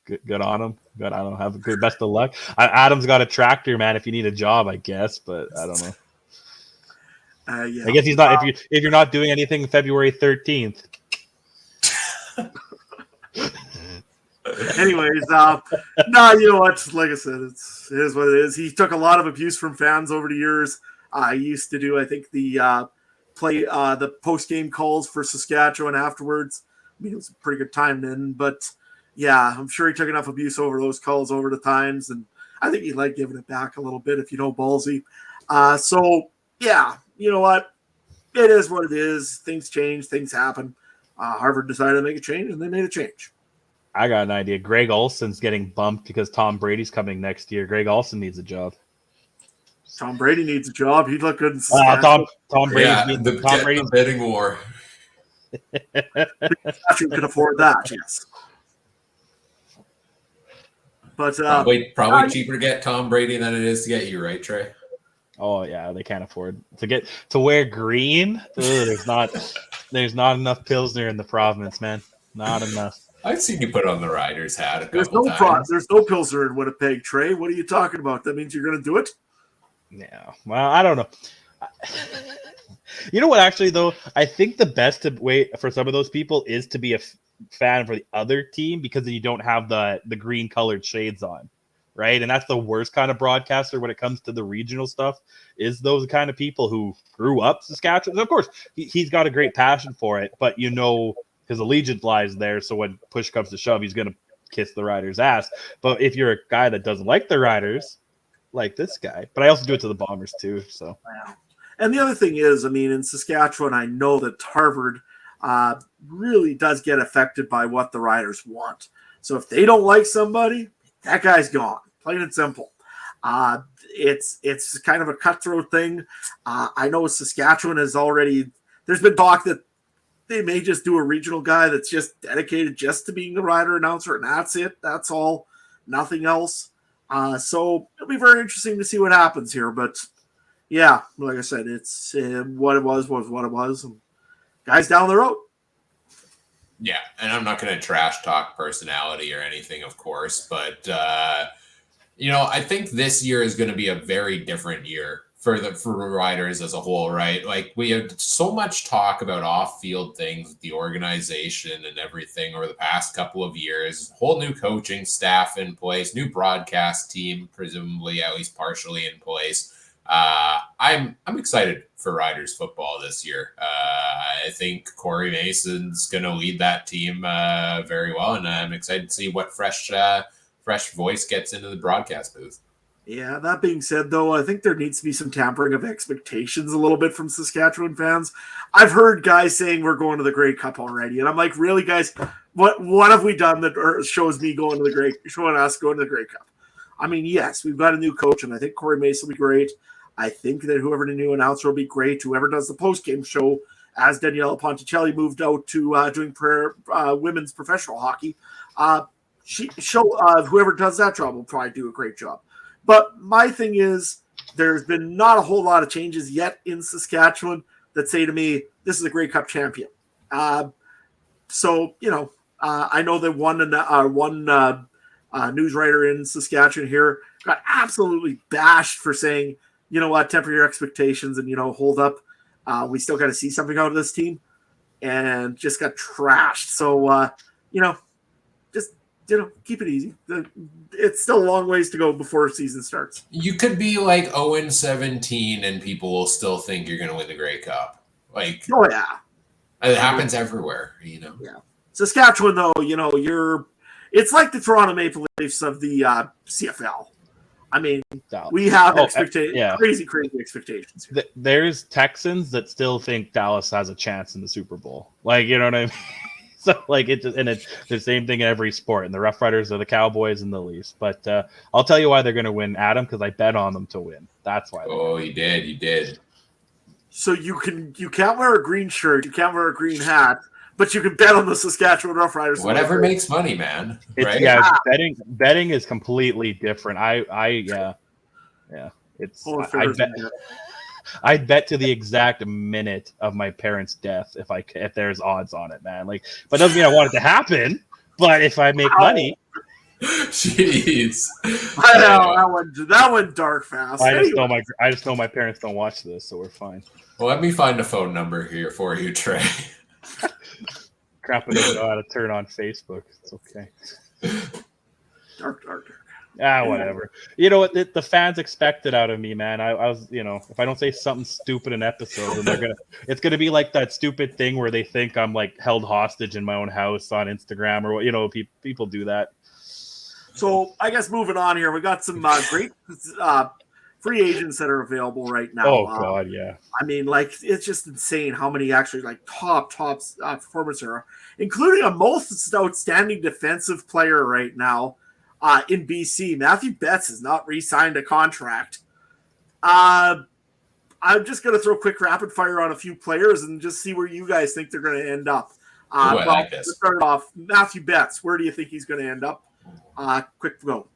Good on him. Good. I don't have a good. Best of luck. Adam's got a tractor, man. If you need a job, I guess, but I don't know. Yeah. I guess he's not. If you're not doing anything February 13th. Anyways, no, you know what? Like I said, it is what it is. He took a lot of abuse from fans over the years. I used to do, I think, the post game calls for Saskatchewan afterwards. I mean, it was a pretty good time then, but yeah, I'm sure he took enough abuse over those calls over the times, and I think he'd like giving it back a little bit if you know ballsy. So yeah, you know what? It is what it is. Things change, things happen. Harvard decided to make a change, and they made a change. I got an idea. Greg Olson's getting bumped because Tom Brady's coming next year. Greg Olson needs a job. Tom Brady needs a job. He'd look good in Saskatchewan. Tom Brady. Yeah, Tom Brady's bidding war. Saskatchewan could afford that, yes. But probably cheaper to get Tom Brady than it is to get you, right, Trey? Oh yeah, they can't afford to wear green. Ugh, there's not enough Pilsner in the province, man. Not enough. I've seen you put on the Riders hat a couple times. There's no Pilsner in Winnipeg, Trey. What are you talking about? That means you're going to do it? Yeah. Well, I don't know. You know what? Actually, though, I think the best way for some of those people is to be a fan for the other team because then you don't have the green colored shades on, right? And that's the worst kind of broadcaster when it comes to the regional stuff. Is those kind of people who grew up Saskatchewan? Of course, he's got a great passion for it, but you know. His allegiance lies there, so when push comes to shove, he's going to kiss the Riders' ass. But if you're a guy that doesn't like the Riders, like this guy, but I also do it to the Bombers too. So, and the other thing is, I mean, in Saskatchewan, I know that Harvard really does get affected by what the Riders want. So if they don't like somebody, that guy's gone. Plain and simple. It's kind of a cutthroat thing. I know Saskatchewan has already. There's been talk that they may just do a regional guy that's just dedicated just to being the rider announcer, and that's it. That's all, nothing else. So it'll be very interesting to see what happens here. But yeah, like I said, it's what it was what it was. And guys down the road. Yeah, and I'm not going to trash talk personality or anything, of course, but I think this year is going to be a very different year for riders as a whole, right? Like we had so much talk about off-field things with the organization and everything over the past couple of years. Whole new coaching staff in place, new broadcast team, presumably at least partially in place. I'm excited for Riders football this year. I think Corey Mason's going to lead that team very well, and I'm excited to see what fresh voice gets into the broadcast booth. Yeah, that being said, though, I think there needs to be some tampering of expectations a little bit from Saskatchewan fans. I've heard guys saying we're going to the Grey Cup already, and I'm like, really, guys? What have we done that shows me showing us going to the Grey Cup? I mean, yes, we've got a new coach, and I think Corey Mason will be great. I think that whoever the new announcer will be great. Whoever does the post-game show, as Daniela Ponticelli moved out to doing women's professional hockey, whoever does that job will probably do a great job. But my thing is, there's been not a whole lot of changes yet in Saskatchewan that say to me, this is a Grey Cup champion. So, I know that one news writer in Saskatchewan here got absolutely bashed for saying, you know what, temper your expectations and, hold up. We still got to see something out of this team, and just got trashed. So, keep it easy. It's still a long ways to go before season starts. You could be like 0-17 and people will still think you're going to win the Grey Cup. Like, oh yeah, it happens everywhere. Yeah. Saskatchewan, though, it's like the Toronto Maple Leafs of the CFL. I mean, Dallas. we have Yeah. crazy expectations. There's Texans that still think Dallas has a chance in the Super Bowl. Like, you know what I mean? So, like, it's the same thing in every sport. And the Rough Riders are the Cowboys and the Leafs. But I'll tell you why they're going to win, Adam, because I bet on them to win. That's why. Oh, you did. So you can't wear a green shirt, you can't wear a green hat, but you can bet on the Saskatchewan Roughriders. Whatever makes money, man. Right? Yeah, betting is completely different. I'd bet to the exact minute of my parents' death if there's odds on it, man. Like, but doesn't mean I want it to happen. But if I make money, jeez, I know that one dark fast. I just know my parents don't watch this, so we're fine. Well, let me find a phone number here for you, Trey. Crap, I don't know how to turn on Facebook. It's okay. Dark. Whatever. You know what? The fans expect it out of me, man. I was, if I don't say something stupid in episodes, and it's gonna be like that stupid thing where they think I'm like held hostage in my own house on Instagram, or people do that. So I guess moving on here, we got some great free agents that are available right now. Oh God, yeah. I mean, like, it's just insane how many actually like top performers are, including a most outstanding defensive player right now in BC. Matthew Betts has not re-signed a contract. I'm just going to throw quick rapid fire on a few players and just see where you guys think they're going to end up. Let's start off. Matthew Betts, where do you think he's going to end up? Quick go.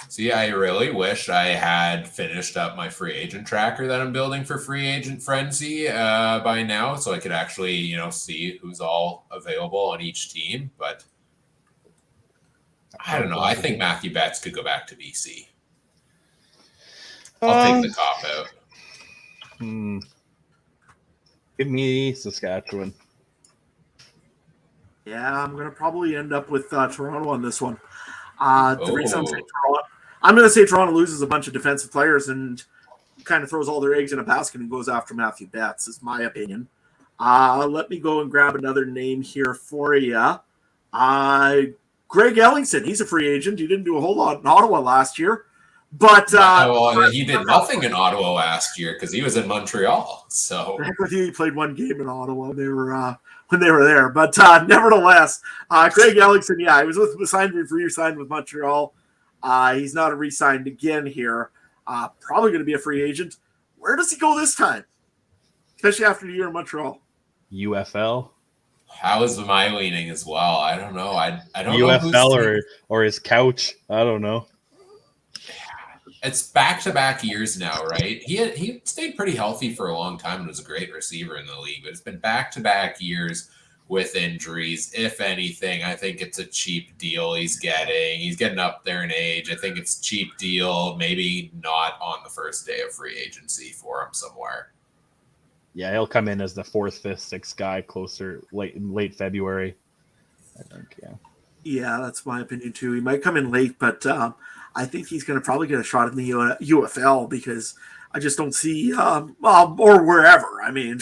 See, I really wish I had finished up my free agent tracker that I'm building for Free Agent Frenzy by now, so I could actually, see who's all available on each team. But I don't know. I think Matthew Betts could go back to BC. I'll take the cop out. Give me Saskatchewan. Yeah, I'm going to probably end up with Toronto on this one. The reason I'm going to say Toronto loses a bunch of defensive players and kind of throws all their eggs in a basket and goes after Matthew Betts, is my opinion. Let me go and grab another name here for you. Greg Ellingson, he's a free agent. He didn't do a whole lot in Ottawa last year. But he did nothing in Ottawa last year because he was in Montreal. So he played one game in Ottawa. They were when they were there. But nevertheless, Greg Ellingson, he was signed with Montreal. He's not re-signed again here. Probably going to be a free agent. Where does he go this time? Especially after the year in Montreal. UFL. How is my leaning as well? I don't know. I don't UFL know. UFL or his couch. I don't know. It's back-to-back years now, right? He stayed pretty healthy for a long time and was a great receiver in the league, but it's been back-to-back years with injuries. If anything, I think it's a cheap deal he's getting. He's getting up there in age. I think it's a cheap deal, maybe not on the first day of free agency for him somewhere. Yeah, he'll come in as the 4th, 5th, 6th guy closer late February, I think, yeah. Yeah, that's my opinion too. He might come in late, but I think he's going to probably get a shot in the UFL because I just don't see, or wherever. I mean,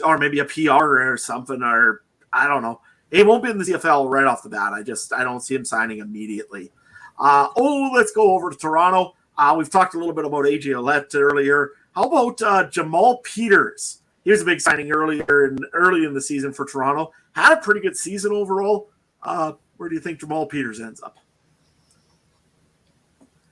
or maybe a PR or something, or I don't know. He won't be in the CFL right off the bat. I don't see him signing immediately. Let's go over to Toronto. We've talked a little bit about AJ Ouellette earlier. How about Jamal Peters? He was a big signing early in the season for Toronto. Had a pretty good season overall. Where do you think Jamal Peters ends up?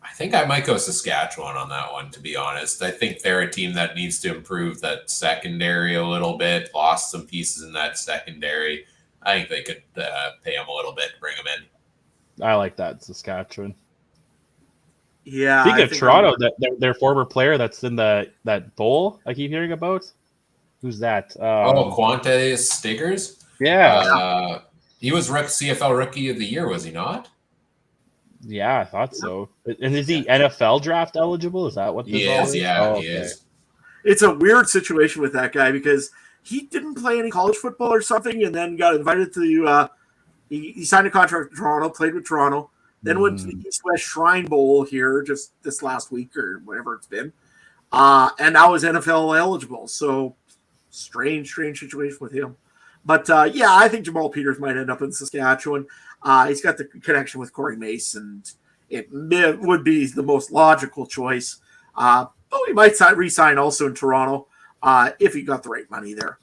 I think I might go Saskatchewan on that one, to be honest. I think they're a team that needs to improve that secondary a little bit, lost some pieces in that secondary. I think they could pay him a little bit to bring him in. I like that, Saskatchewan. Yeah. Speaking of Toronto, their former player that's in that bowl I keep hearing about. Who's that? Quante Stiggers? Yeah. He was CFL Rookie of the Year, was he not? Yeah, I thought so. And is he NFL draft eligible? Is that what this is? Yeah, he is. It's a weird situation with that guy because he didn't play any college football or something and then got invited to he signed a contract with Toronto, played with Toronto, then went to the East-West Shrine Bowl here just this last week or whatever it's been. And now is NFL eligible. So strange situation with him. But, I think Jamal Peters might end up in Saskatchewan. He's got the connection with Corey Mace, and it would be the most logical choice. But we might re-sign also in Toronto if he got the right money there.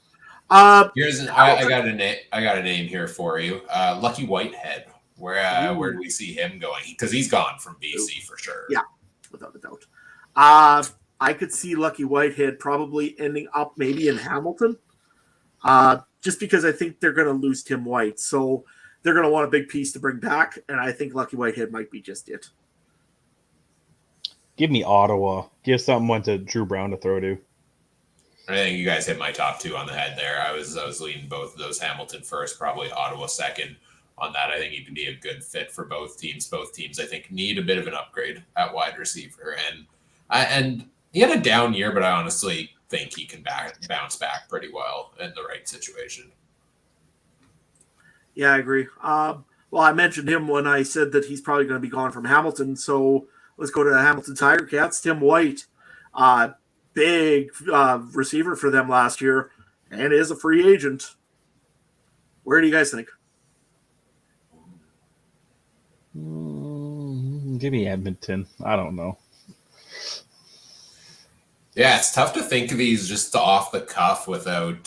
I got a name here for you. Lucky Whitehead. Where do we see him going? Because he's gone from BC for sure. Yeah, without a doubt. I could see Lucky Whitehead probably ending up maybe in Hamilton, just because I think they're going to lose Tim White. So they're going to want a big piece to bring back, and I think Lucky Whitehead might be just it. Give me Ottawa. Give someone to Drew Brown to throw to. I think you guys hit my top two on the head there. I was leading both of those. Hamilton first, probably Ottawa second. On that, I think he can be a good fit for both teams. Both teams, I think, need a bit of an upgrade at wide receiver. And he had a down year, but I honestly think he can bounce back pretty well in the right situation. Yeah, I agree. Well, I mentioned him when I said that he's probably going to be gone from Hamilton. So let's go to the Hamilton Tiger Cats. Tim White, big receiver for them last year and is a free agent. Where do you guys think? Give me Edmonton. I don't know. Yeah, it's tough to think of these just off the cuff without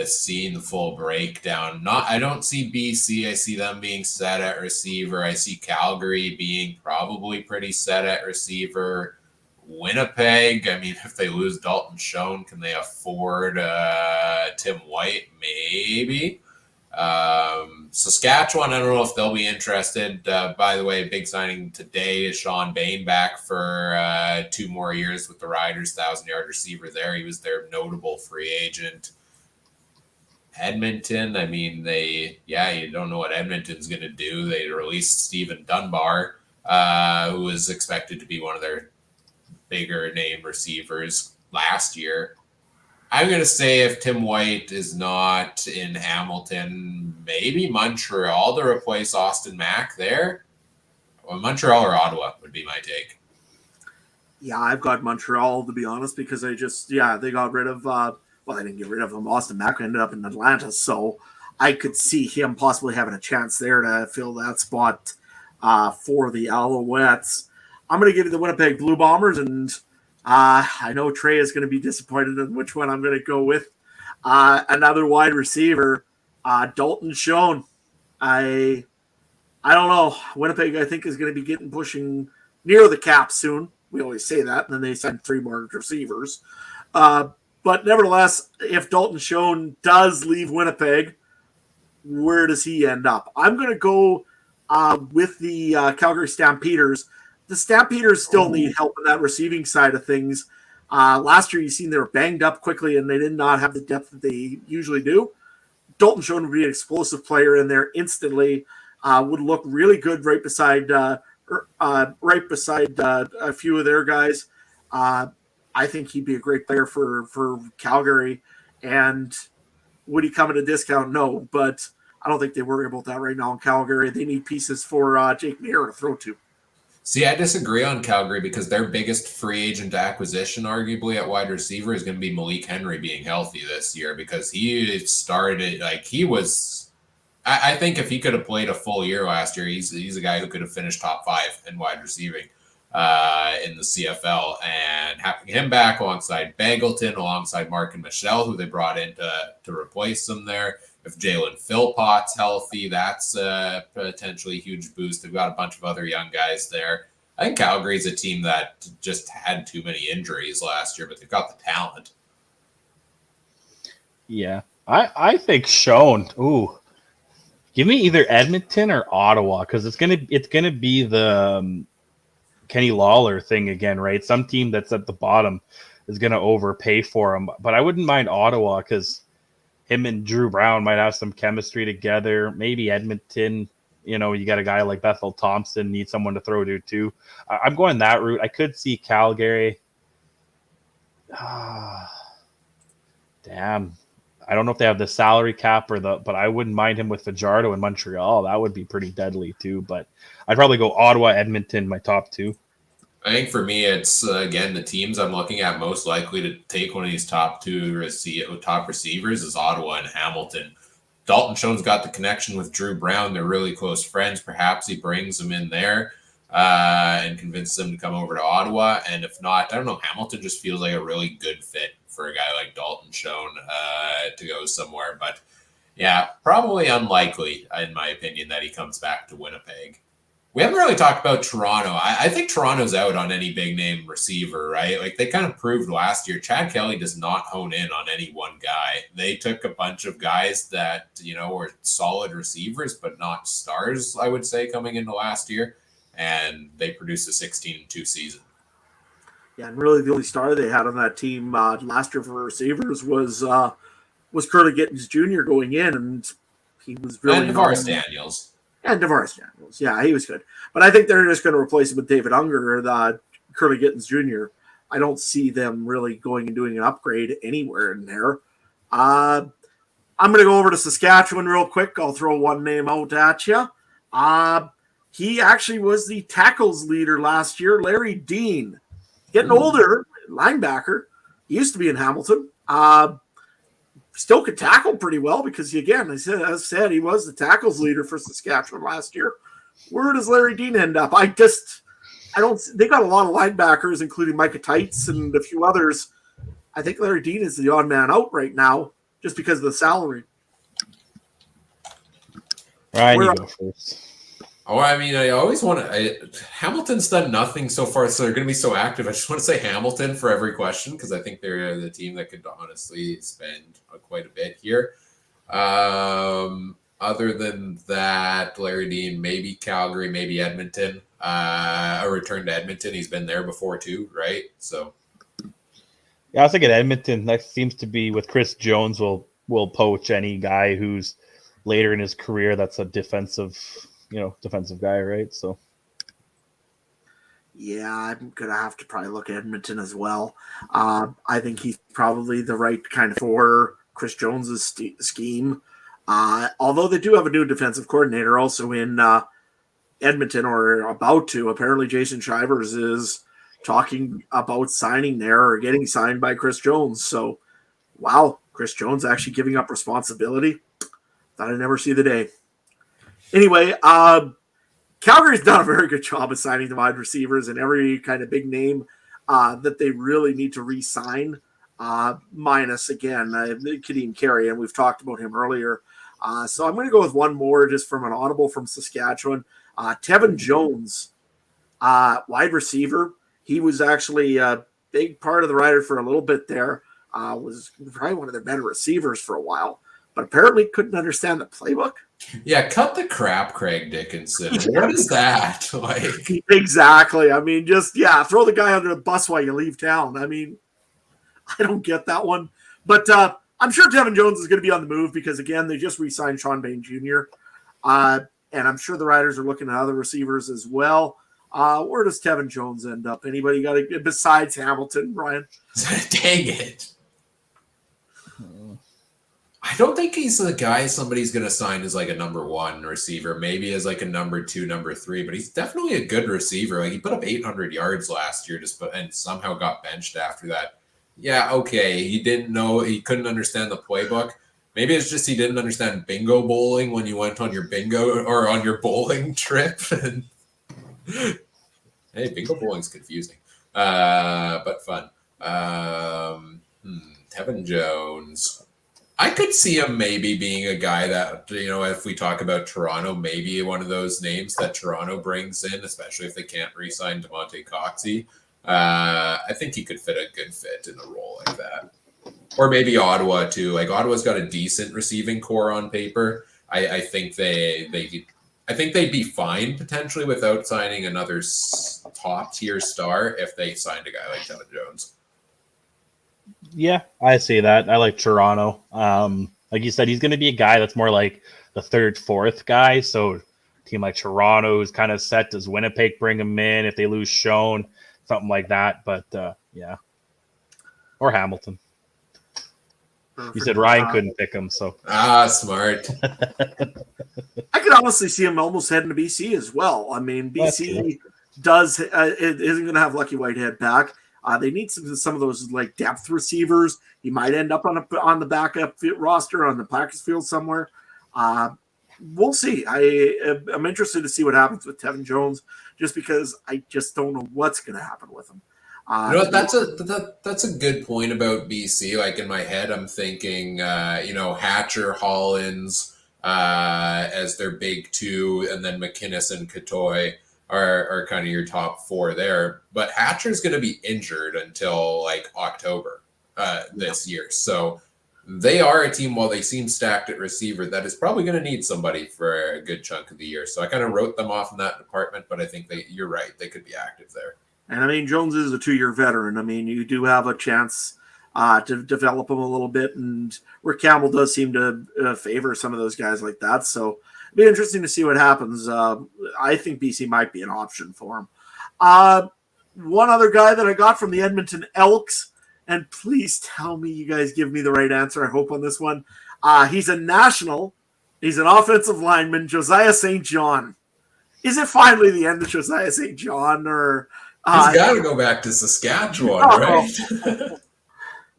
seeing the full breakdown. I don't see BC. I see them being set at receiver. I see Calgary being probably pretty set at receiver. Winnipeg, I mean, if they lose Dalton Schoen, can they afford Tim White? Maybe. Saskatchewan, I don't know if they'll be interested. By the way, big signing today is Sean Bain back for 2 more years with the Riders, 1,000-yard receiver there. He was their notable free agent. Edmonton, I mean, you don't know what Edmonton's going to do. They released Stephen Dunbar, who was expected to be one of their bigger name receivers last year. I'm going to say if Tim White is not in Hamilton, maybe Montreal to replace Austin Mack there. Well, Montreal or Ottawa would be my take. Yeah, I've got Montreal, to be honest, because they got rid of, they didn't get rid of him. Austin Mack ended up in Atlanta, so I could see him possibly having a chance there to fill that spot for the Alouettes. I'm going to give you the Winnipeg Blue Bombers, and I know Trey is going to be disappointed in which one I'm going to go with. Another wide receiver, Dalton Schoen. I don't know. Winnipeg, I think, is going to be pushing near the cap soon. We always say that, and then they send 3 more receivers. But nevertheless, if Dalton Schoen does leave Winnipeg, where does he end up? I'm going to go with the Calgary Stampeders. The Stampeders still need help in that receiving side of things. Last year, you've seen they were banged up quickly, and they did not have the depth that they usually do. Dalton Schoen would be an explosive player in there instantly. Would look really good right beside a few of their guys. I think he'd be a great player for Calgary. And would he come at a discount? No, but I don't think they worry about that right now in Calgary. They need pieces for Jake Maier to throw to. See, I disagree on Calgary because their biggest free agent acquisition, arguably at wide receiver, is going to be Malik Henry being healthy this year because he started I think if he could have played a full year last year, he's a guy who could have finished top 5 in wide receiving in the CFL. And having him back alongside Bagleton, alongside Mark and Michelle, who they brought in to replace them there. If Jalen Philpott's healthy, that's a potentially huge boost. They've got a bunch of other young guys there. I think Calgary's a team that just had too many injuries last year, but they've got the talent. Yeah, I think Schoen. Ooh, give me either Edmonton or Ottawa because it's gonna be the Kenny Lawler thing again, right? Some team that's at the bottom is gonna overpay for him, but I wouldn't mind Ottawa because him and Drew Brown might have some chemistry together. Maybe Edmonton, you got a guy like Bethel Thompson, need someone to throw to too. I'm going that route. I could see Calgary. Damn. I don't know if they have the salary cap but I wouldn't mind him with Fajardo in Montreal. That would be pretty deadly too. But I'd probably go Ottawa, Edmonton, my top 2. I think for me, it's, again, the teams I'm looking at most likely to take one of these top receivers is Ottawa and Hamilton. Dalton Schoen's got the connection with Drew Brown. They're really close friends. Perhaps he brings them in there. and convince them to come over to Ottawa. And if not, I don't know, Hamilton just feels like a really good fit for a guy like Dalton Schoen to go somewhere. But yeah, probably unlikely, in my opinion, that he comes back to Winnipeg. We haven't really talked about Toronto. I think Toronto's out on any big name receiver, right? Like they kind of proved last year, Chad Kelly does not hone in on any one guy. They took a bunch of guys that, were solid receivers, but not stars, I would say, coming into last year. And they produced a 16-2 season. Yeah, and really the only star they had on that team last year for receivers was Curly Gittens Jr. going in, and he was really... And DeVaris Daniels. And DeVaris Daniels. Yeah, he was good. But I think they're just going to replace him with David Unger or the Curly Gittens Jr. I don't see them really going and doing an upgrade anywhere in there. I'm going to go over to Saskatchewan real quick. I'll throw one name out at you. He actually was the tackles leader last year, Larry Dean. Getting older, linebacker. He used to be in Hamilton. Still could tackle pretty well because, again, as I said, he was the tackles leader for Saskatchewan last year. Where does Larry Dean end up? I don't. They got a lot of linebackers, including Micah Tights and a few others. I think Larry Dean is the odd man out right now just because of the salary. Ryan, you go first. Oh, I mean, I always want to. Hamilton's done nothing so far, so they're going to be so active. I just want to say Hamilton for every question because I think they're the team that could honestly spend quite a bit here. Other than that, Larry Dean, maybe Calgary, maybe Edmonton. A return to Edmonton. He's been there before too, right? So, yeah, I was thinking Edmonton. That seems to be with Chris Jones will poach any guy who's later in his career. That's a defensive guy, right? So, yeah, I'm going to have to probably look at Edmonton as well. I think he's probably the right kind of for Chris Jones's scheme. Although they do have a new defensive coordinator also in Edmonton, or about to. Apparently, Jason Shivers is talking about signing there or getting signed by Chris Jones. So, wow, Chris Jones actually giving up responsibility. Thought I'd never see the day. Anyway, Calgary's done a very good job of signing the wide receivers and every kind of big name that they really need to re-sign, minus, again, Kadeem Carey, and we've talked about him earlier. So I'm going to go with one more just from an audible from Saskatchewan. Tevin Jones, wide receiver. He was actually a big part of the Riders for a little bit there. Was probably one of their better receivers for a while, but apparently couldn't understand the playbook. Yeah, cut the crap, Craig Dickinson. What is that? Like, exactly. I mean, just throw the guy under the bus while you leave town. I mean, I don't get that one. But I'm sure Tevin Jones is going to be on the move because, again, they just re-signed Sean Bain Jr. And I'm sure the Riders are looking at other receivers as well. Where does Tevin Jones end up? Anybody got it besides Hamilton, Brian? Dang it. I don't think he's the guy somebody's going to sign as like a number one receiver, maybe as like a number two, number three, but he's definitely a good receiver. Like he put up 800 yards last year and somehow got benched after that. Yeah, okay. He couldn't understand the playbook. Maybe it's just he didn't understand bingo bowling when you went on your bingo or on your bowling trip. Hey, bingo bowling's confusing, but fun. Tevin Jones. I could see him maybe being a guy that, if we talk about Toronto, maybe one of those names that Toronto brings in, especially if they can't re-sign DeMonte Coxey. I think he could fit a good fit in a role like that. Or maybe Ottawa too. Like Ottawa's got a decent receiving core on paper. I think they'd be fine potentially without signing another top tier star if they signed a guy like Tevin Jones. Yeah, I see that. I like Toronto. Like you said, he's going to be a guy that's more like the third, fourth guy. So a team like Toronto is kind of set. Does Winnipeg bring him in if they lose Schoen? Something like that. But, yeah. Or Hamilton. You said Ryan couldn't pick him, so. Smart. I could honestly see him almost heading to BC as well. I mean, BC isn't going to have Lucky Whitehead back. They need some of those like depth receivers. He might end up on the backup roster on the practice field somewhere. we'll see. I'm interested to see what happens with Tevin Jones, just because I just don't know what's going to happen with him. You know what? That's a good point about BC. Like in my head, I'm thinking, Hatcher, Hollins as their big two, and then McInnes and Katoy are kind of your top four there. But Hatcher's going to be injured until like October this year, so they are a team, while they seem stacked at receiver, that is probably going to need somebody for a good chunk of the year. So I kind of wrote them off in that department, but I think you're right. They could be active there. And I mean, Jones is a 2-year veteran. I mean, you do have a chance to develop him a little bit, and Rick Campbell does seem to favor some of those guys like that. So it'd be interesting to see what happens. I think BC might be an option for him. One other guy that I got from the Edmonton Elks, and please tell me you guys give me the right answer, I hope, on this one. He's a national. He's an offensive lineman, Josiah St. John. Is it finally the end of Josiah St. John, or... He's got to go back to Saskatchewan, right?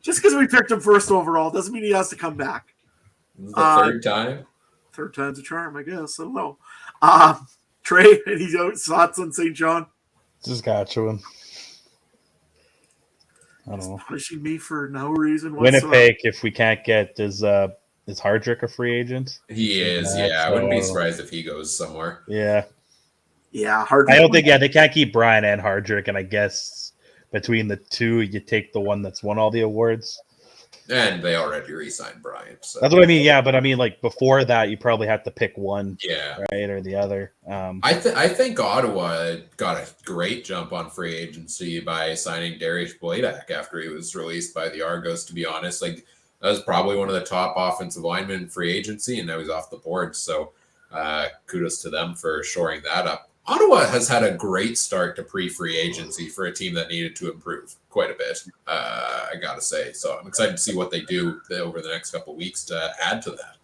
Just because we picked him first overall doesn't mean he has to come back. The third time? Third time's a charm, I guess. I don't know. Trey, any thoughts on St. John? Saskatchewan. I don't know. Punishing me for no reason whatsoever. Winnipeg, if we can't get, is Hardrick a free agent? He is, yeah. I wouldn't be surprised if he goes somewhere. Yeah. Yeah, Hardrick. I don't think, they can't keep Brian and Hardrick, and I guess between the two, you take the one that's won all the awards. And they already re-signed Brian. So. That's what I mean, yeah, but I mean, like, before that, you probably have to pick one, right, or the other. I think Ottawa got a great jump on free agency by signing Darius Bladak after he was released by the Argos, to be honest. Like, that was probably one of the top offensive linemen in free agency, and now he's off the board, so kudos to them for shoring that up. Ottawa has had a great start to pre-free agency for a team that needed to improve quite a bit, I got to say. So I'm excited to see what they do over the next couple of weeks to add to that.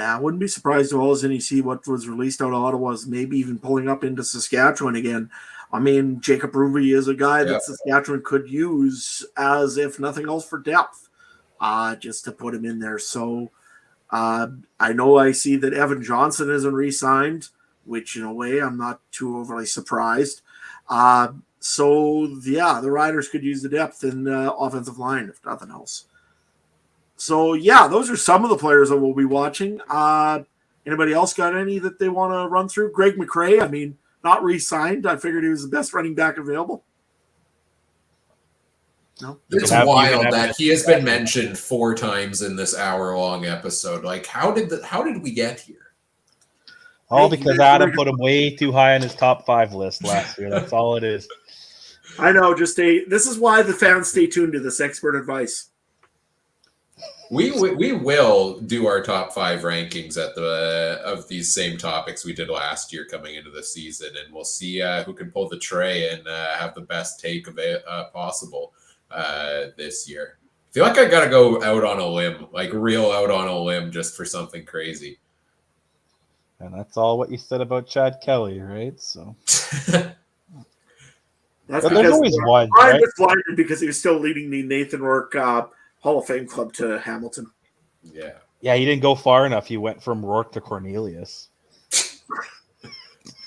I wouldn't be surprised at all as any see what was released out of Ottawa is maybe even pulling up into Saskatchewan again. I mean, Jacob Ruby is a guy that Saskatchewan could use as, if nothing else, for depth, just to put him in there. So I know I see that Evan Johnson isn't re-signed, which in a way I'm not too overly surprised. The Riders could use the depth in offensive line, if nothing else. So, yeah, those are some of the players that we'll be watching. Anybody else got any that they want to run through? Greg McRae, I mean, not re-signed. I figured he was the best running back available. No, it's wild that he has been mentioned 4 times in this hour-long episode. Like, how did we get here? All because Adam put him way too high on his top 5 list last year. That's all it is. I know. This is why the fans stay tuned to this expert advice. We will do our top 5 rankings of these same topics we did last year coming into the season, and we'll see who can pull the tray and have the best take of it possible this year. I feel like I got to go out on a limb, like real out on a limb, just for something crazy. And that's all what you said about Chad Kelly, right? So that's there's always one. Brian was blinded because he was still leading the Nathan Rourke Hall of Fame club to Hamilton. Yeah, he didn't go far enough. He went from Rourke to Cornelius.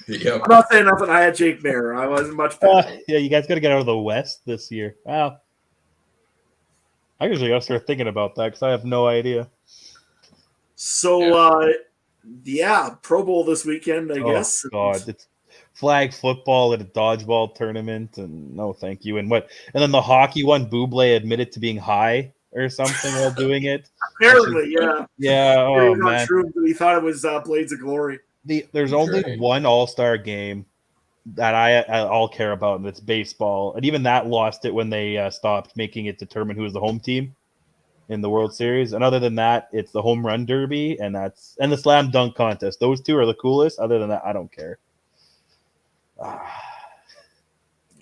I'm not saying nothing. I had Jake Mayer. I wasn't much better. Yeah, you guys got to get out of the West this year. Wow. I usually got to start thinking about that because I have no idea. So, Pro Bowl this weekend, I guess. God, it's flag football at a dodgeball tournament, and no, thank you. And then the hockey one, Buble admitted to being high or something while doing it. Apparently, yeah. Oh man, true, but he thought it was Blades of Glory. There's only one All-Star game that I all care about, and it's baseball. And even that lost it when they stopped making it determine who was the home team in the World Series. And other than that, it's the home run derby and the slam dunk contest. Those two are the coolest. Other than that, I don't care.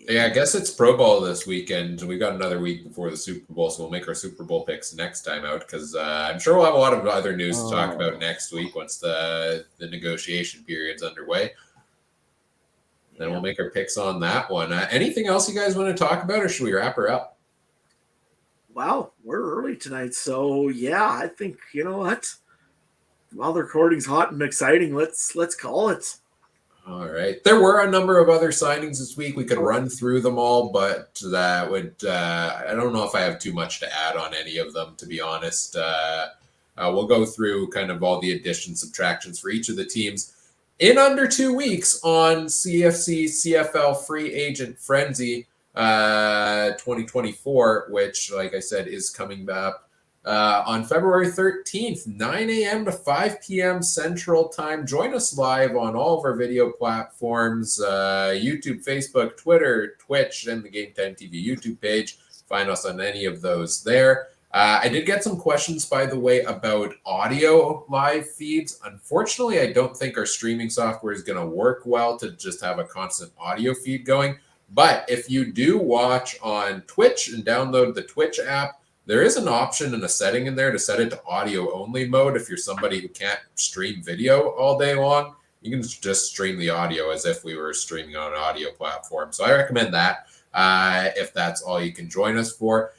Yeah, I guess it's Pro Bowl this weekend. We've got another week before the Super Bowl, so we'll make our Super Bowl picks next time out because I'm sure we'll have a lot of other news to talk about next week once the negotiation period's underway. Then we'll make our picks on that one. Anything else you guys want to talk about, or should we wrap her up? Wow, we're early tonight, so I think, you know what? Well, the recording's hot and exciting. Let's call it. All right. There were a number of other signings this week. We could run through them all, but that would I don't know if I have too much to add on any of them, to be honest. We'll go through kind of all the additions, subtractions for each of the teams in under 2 weeks on CFL Free Agent Frenzy 2024, which, like I said, is coming up on February 13th, 9 a.m. to 5 p.m. Central Time. Join us live on all of our video platforms, YouTube, Facebook, Twitter, Twitch, and the Game 10 TV YouTube page. Find us on any of those there. I did get some questions, by the way, about audio live feeds. Unfortunately, I don't think our streaming software is going to work well to just have a constant audio feed going. But if you do watch on Twitch and download the Twitch app, there is an option and a setting in there to set it to audio only mode. If you're somebody who can't stream video all day long, you can just stream the audio as if we were streaming on an audio platform. So I recommend that if that's all you can join us for.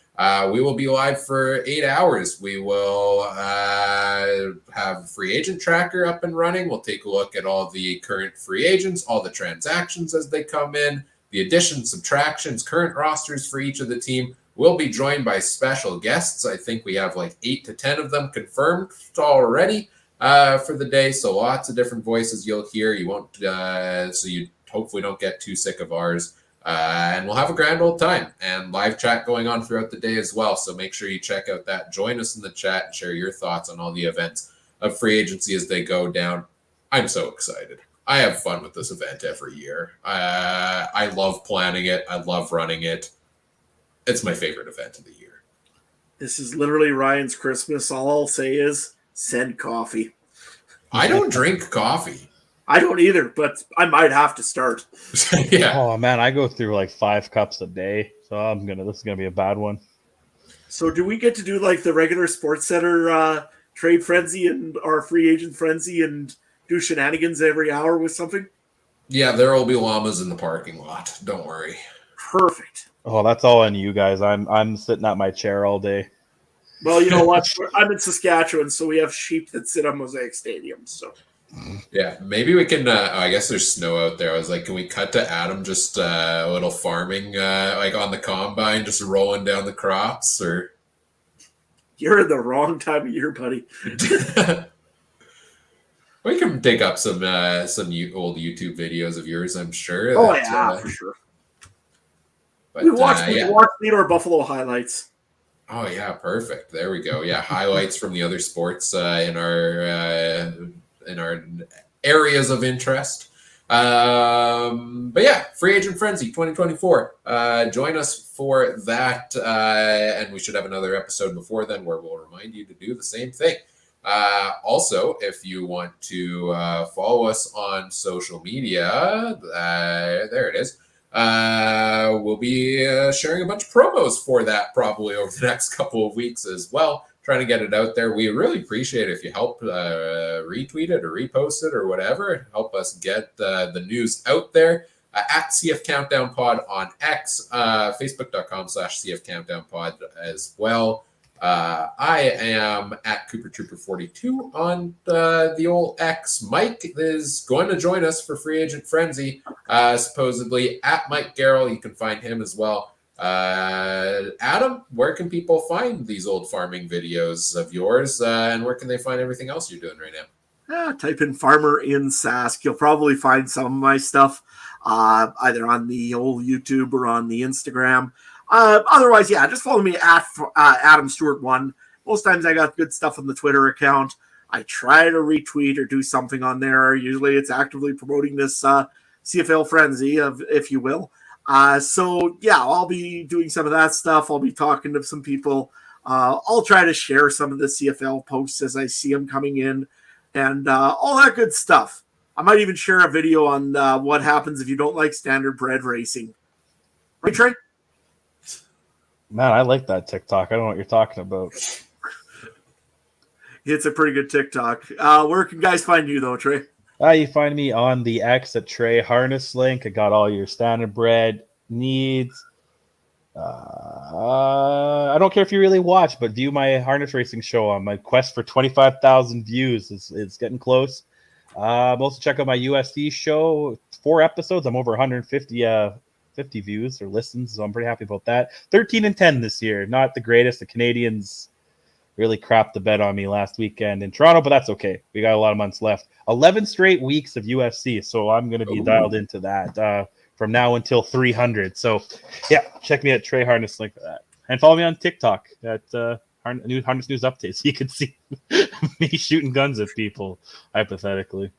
We will be live for 8 hours. We will have a free agent tracker up and running. We'll take a look at all the current free agents, all the transactions as they come in, the additions, subtractions, current rosters for each of the team. We'll be joined by special guests. I think we have like 8 to 10 of them confirmed already for the day. So lots of different voices you'll hear. You won't, so you hopefully don't get too sick of ours. And we'll have a grand old time and live chat going on throughout the day as well. So make sure you check out that. Join us in the chat and share your thoughts on all the events of free agency as they go down. I'm so excited. I have fun with this event every year. I love planning it. I love running it. It's my favorite event of the year. This is literally Ryan's Christmas. All I'll say is send coffee. I don't drink coffee. I don't either, but I might have to start. Yeah. Oh man, I go through like 5 cups a day, so this is gonna be a bad one. So do we get to do like the regular Sports Center trade frenzy and our free agent frenzy and do shenanigans every hour with something? Yeah, there will be llamas in the parking lot. Don't worry. Perfect. Oh, that's all on you guys. I'm sitting at my chair all day. Well, you know what? I'm in Saskatchewan, so we have sheep that sit on Mosaic Stadium. So yeah, maybe we can. I guess there's snow out there. I was like, can we cut to Adam just a little farming, like on the combine, just rolling down the crops? Or you're in the wrong time of year, buddy. We can dig up some old YouTube videos of yours. I'm sure. Oh yeah, for sure. But, we watched Theodore Buffalo highlights. Oh yeah, perfect. There we go. Yeah, highlights from the other sports in our areas of interest. But yeah, Free Agent Frenzy 2024. Join us for that, and we should have another episode before then where we'll remind you to do the same thing. Also, if you want to follow us on social media, there it is. We'll be sharing a bunch of promos for that probably over the next couple of weeks as well, trying to get it out there. We really appreciate it if you help retweet it or repost it or whatever. Help us get the news out there. At CF Countdown Pod on X, Facebook.com/CF Countdown Pod as well. I am at Cooper Trooper 42 on the old X. Mike is going to join us for Free Agent Frenzy, supposedly at Mike Garrell. You can find him as well. Adam, where can people find these old farming videos of yours, and where can they find everything else you're doing right now? Type in Farmer in Sask. You'll probably find some of my stuff either on the old YouTube or on the Instagram. Otherwise, yeah, just follow me at Adam Stewart 1. Most times I got good stuff on the Twitter account. I try to retweet or do something on there. Usually it's actively promoting this CFL frenzy, if you will. So, yeah, I'll be doing some of that stuff. I'll be talking to some people. I'll try to share some of the CFL posts as I see them coming in and all that good stuff. I might even share a video on what happens if you don't like standard bred racing. Right, Trey? Man, I like that TikTok. I don't know what you're talking about. It's a pretty good TikTok. Where can guys find you, though, Trey? You find me on the X at Trey Harness Link. I got all your standard bred needs. I don't care if you really watch, but view my harness racing show on my quest for 25,000 views. It's getting close. Also check out my UFC show. 4 episodes. I'm over 150 views or listens, so I'm pretty happy about that. 13-10 this year. Not the greatest. The Canadians really crapped the bed on me last weekend in Toronto, but that's okay. We got a lot of months left. 11 straight weeks of UFC, so I'm going to be dialed into that from now until 300. So, yeah, check me at Trey Harness link for that. And follow me on TikTok at Harness News Updates. You can see me shooting guns at people, hypothetically.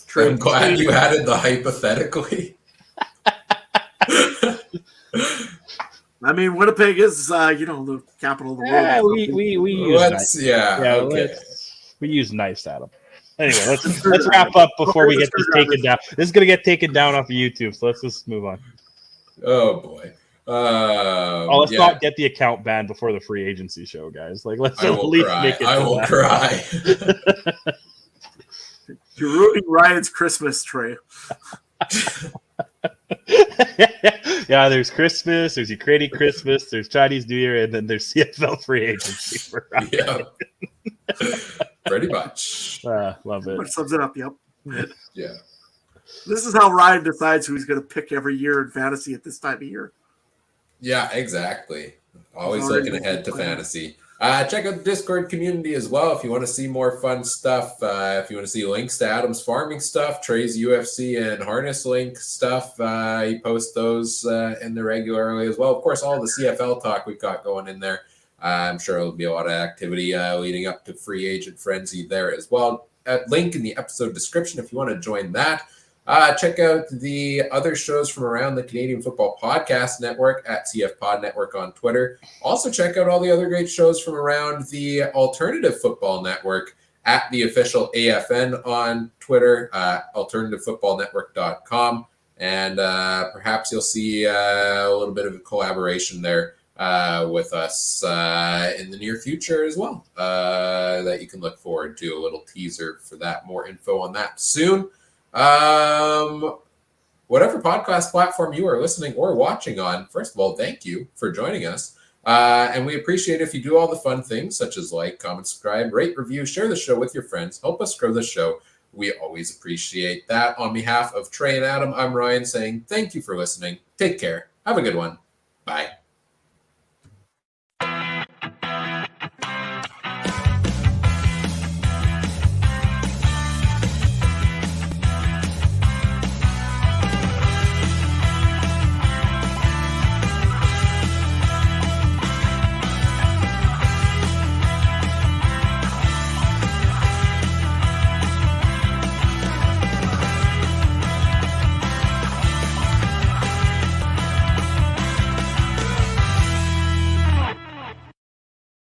True. I'm glad you added the hypothetically. I mean, Winnipeg is, the capital of the world. Yeah, we use nice. Okay. We use nice, Adam. Anyway, let's wrap up before we get this taken down. This is gonna get taken down off of YouTube, so let's just move on. Oh boy. Let's not get the account banned before the free agency show, guys. Like, let's at least make it. I will cry. You're ruining Ryan's Christmas, Trey. Yeah, there's Christmas, there's Ukrainian Christmas, there's Chinese New Year, and then there's CFL Free Agency for Ryan. Yeah. Pretty much. Love it. Which sums it up, yep. Yeah. This is how Ryan decides who he's going to pick every year in fantasy at this time of year. Yeah, exactly. Always looking ahead to fantasy. Check out the Discord community as well if you want to see more fun stuff. If you want to see links to Adam's farming stuff, Trey's UFC and harness link stuff, he posts those in there regularly as well. Of course, all the CFL talk we've got going in there. I'm sure there'll be a lot of activity leading up to free agent frenzy there as well. Link in the episode description if you want to join that. Check out the other shows from around the Canadian Football Podcast Network at CF Pod Network on Twitter. Also, check out all the other great shows from around the Alternative Football Network at the official AFN on Twitter, alternativefootballnetwork.com. And perhaps you'll see a little bit of a collaboration there with us in the near future as well that you can look forward to. A little teaser for that. More info on that soon. Whatever podcast platform you are listening or watching on, first of all, thank you for joining us. And we appreciate if you do all the fun things such as like, comment, subscribe, rate, review, share the show with your friends. Help us grow the show. We always appreciate that. On behalf of Trey and Adam, I'm Ryan saying thank you for listening. Take care. Have a good one. Bye.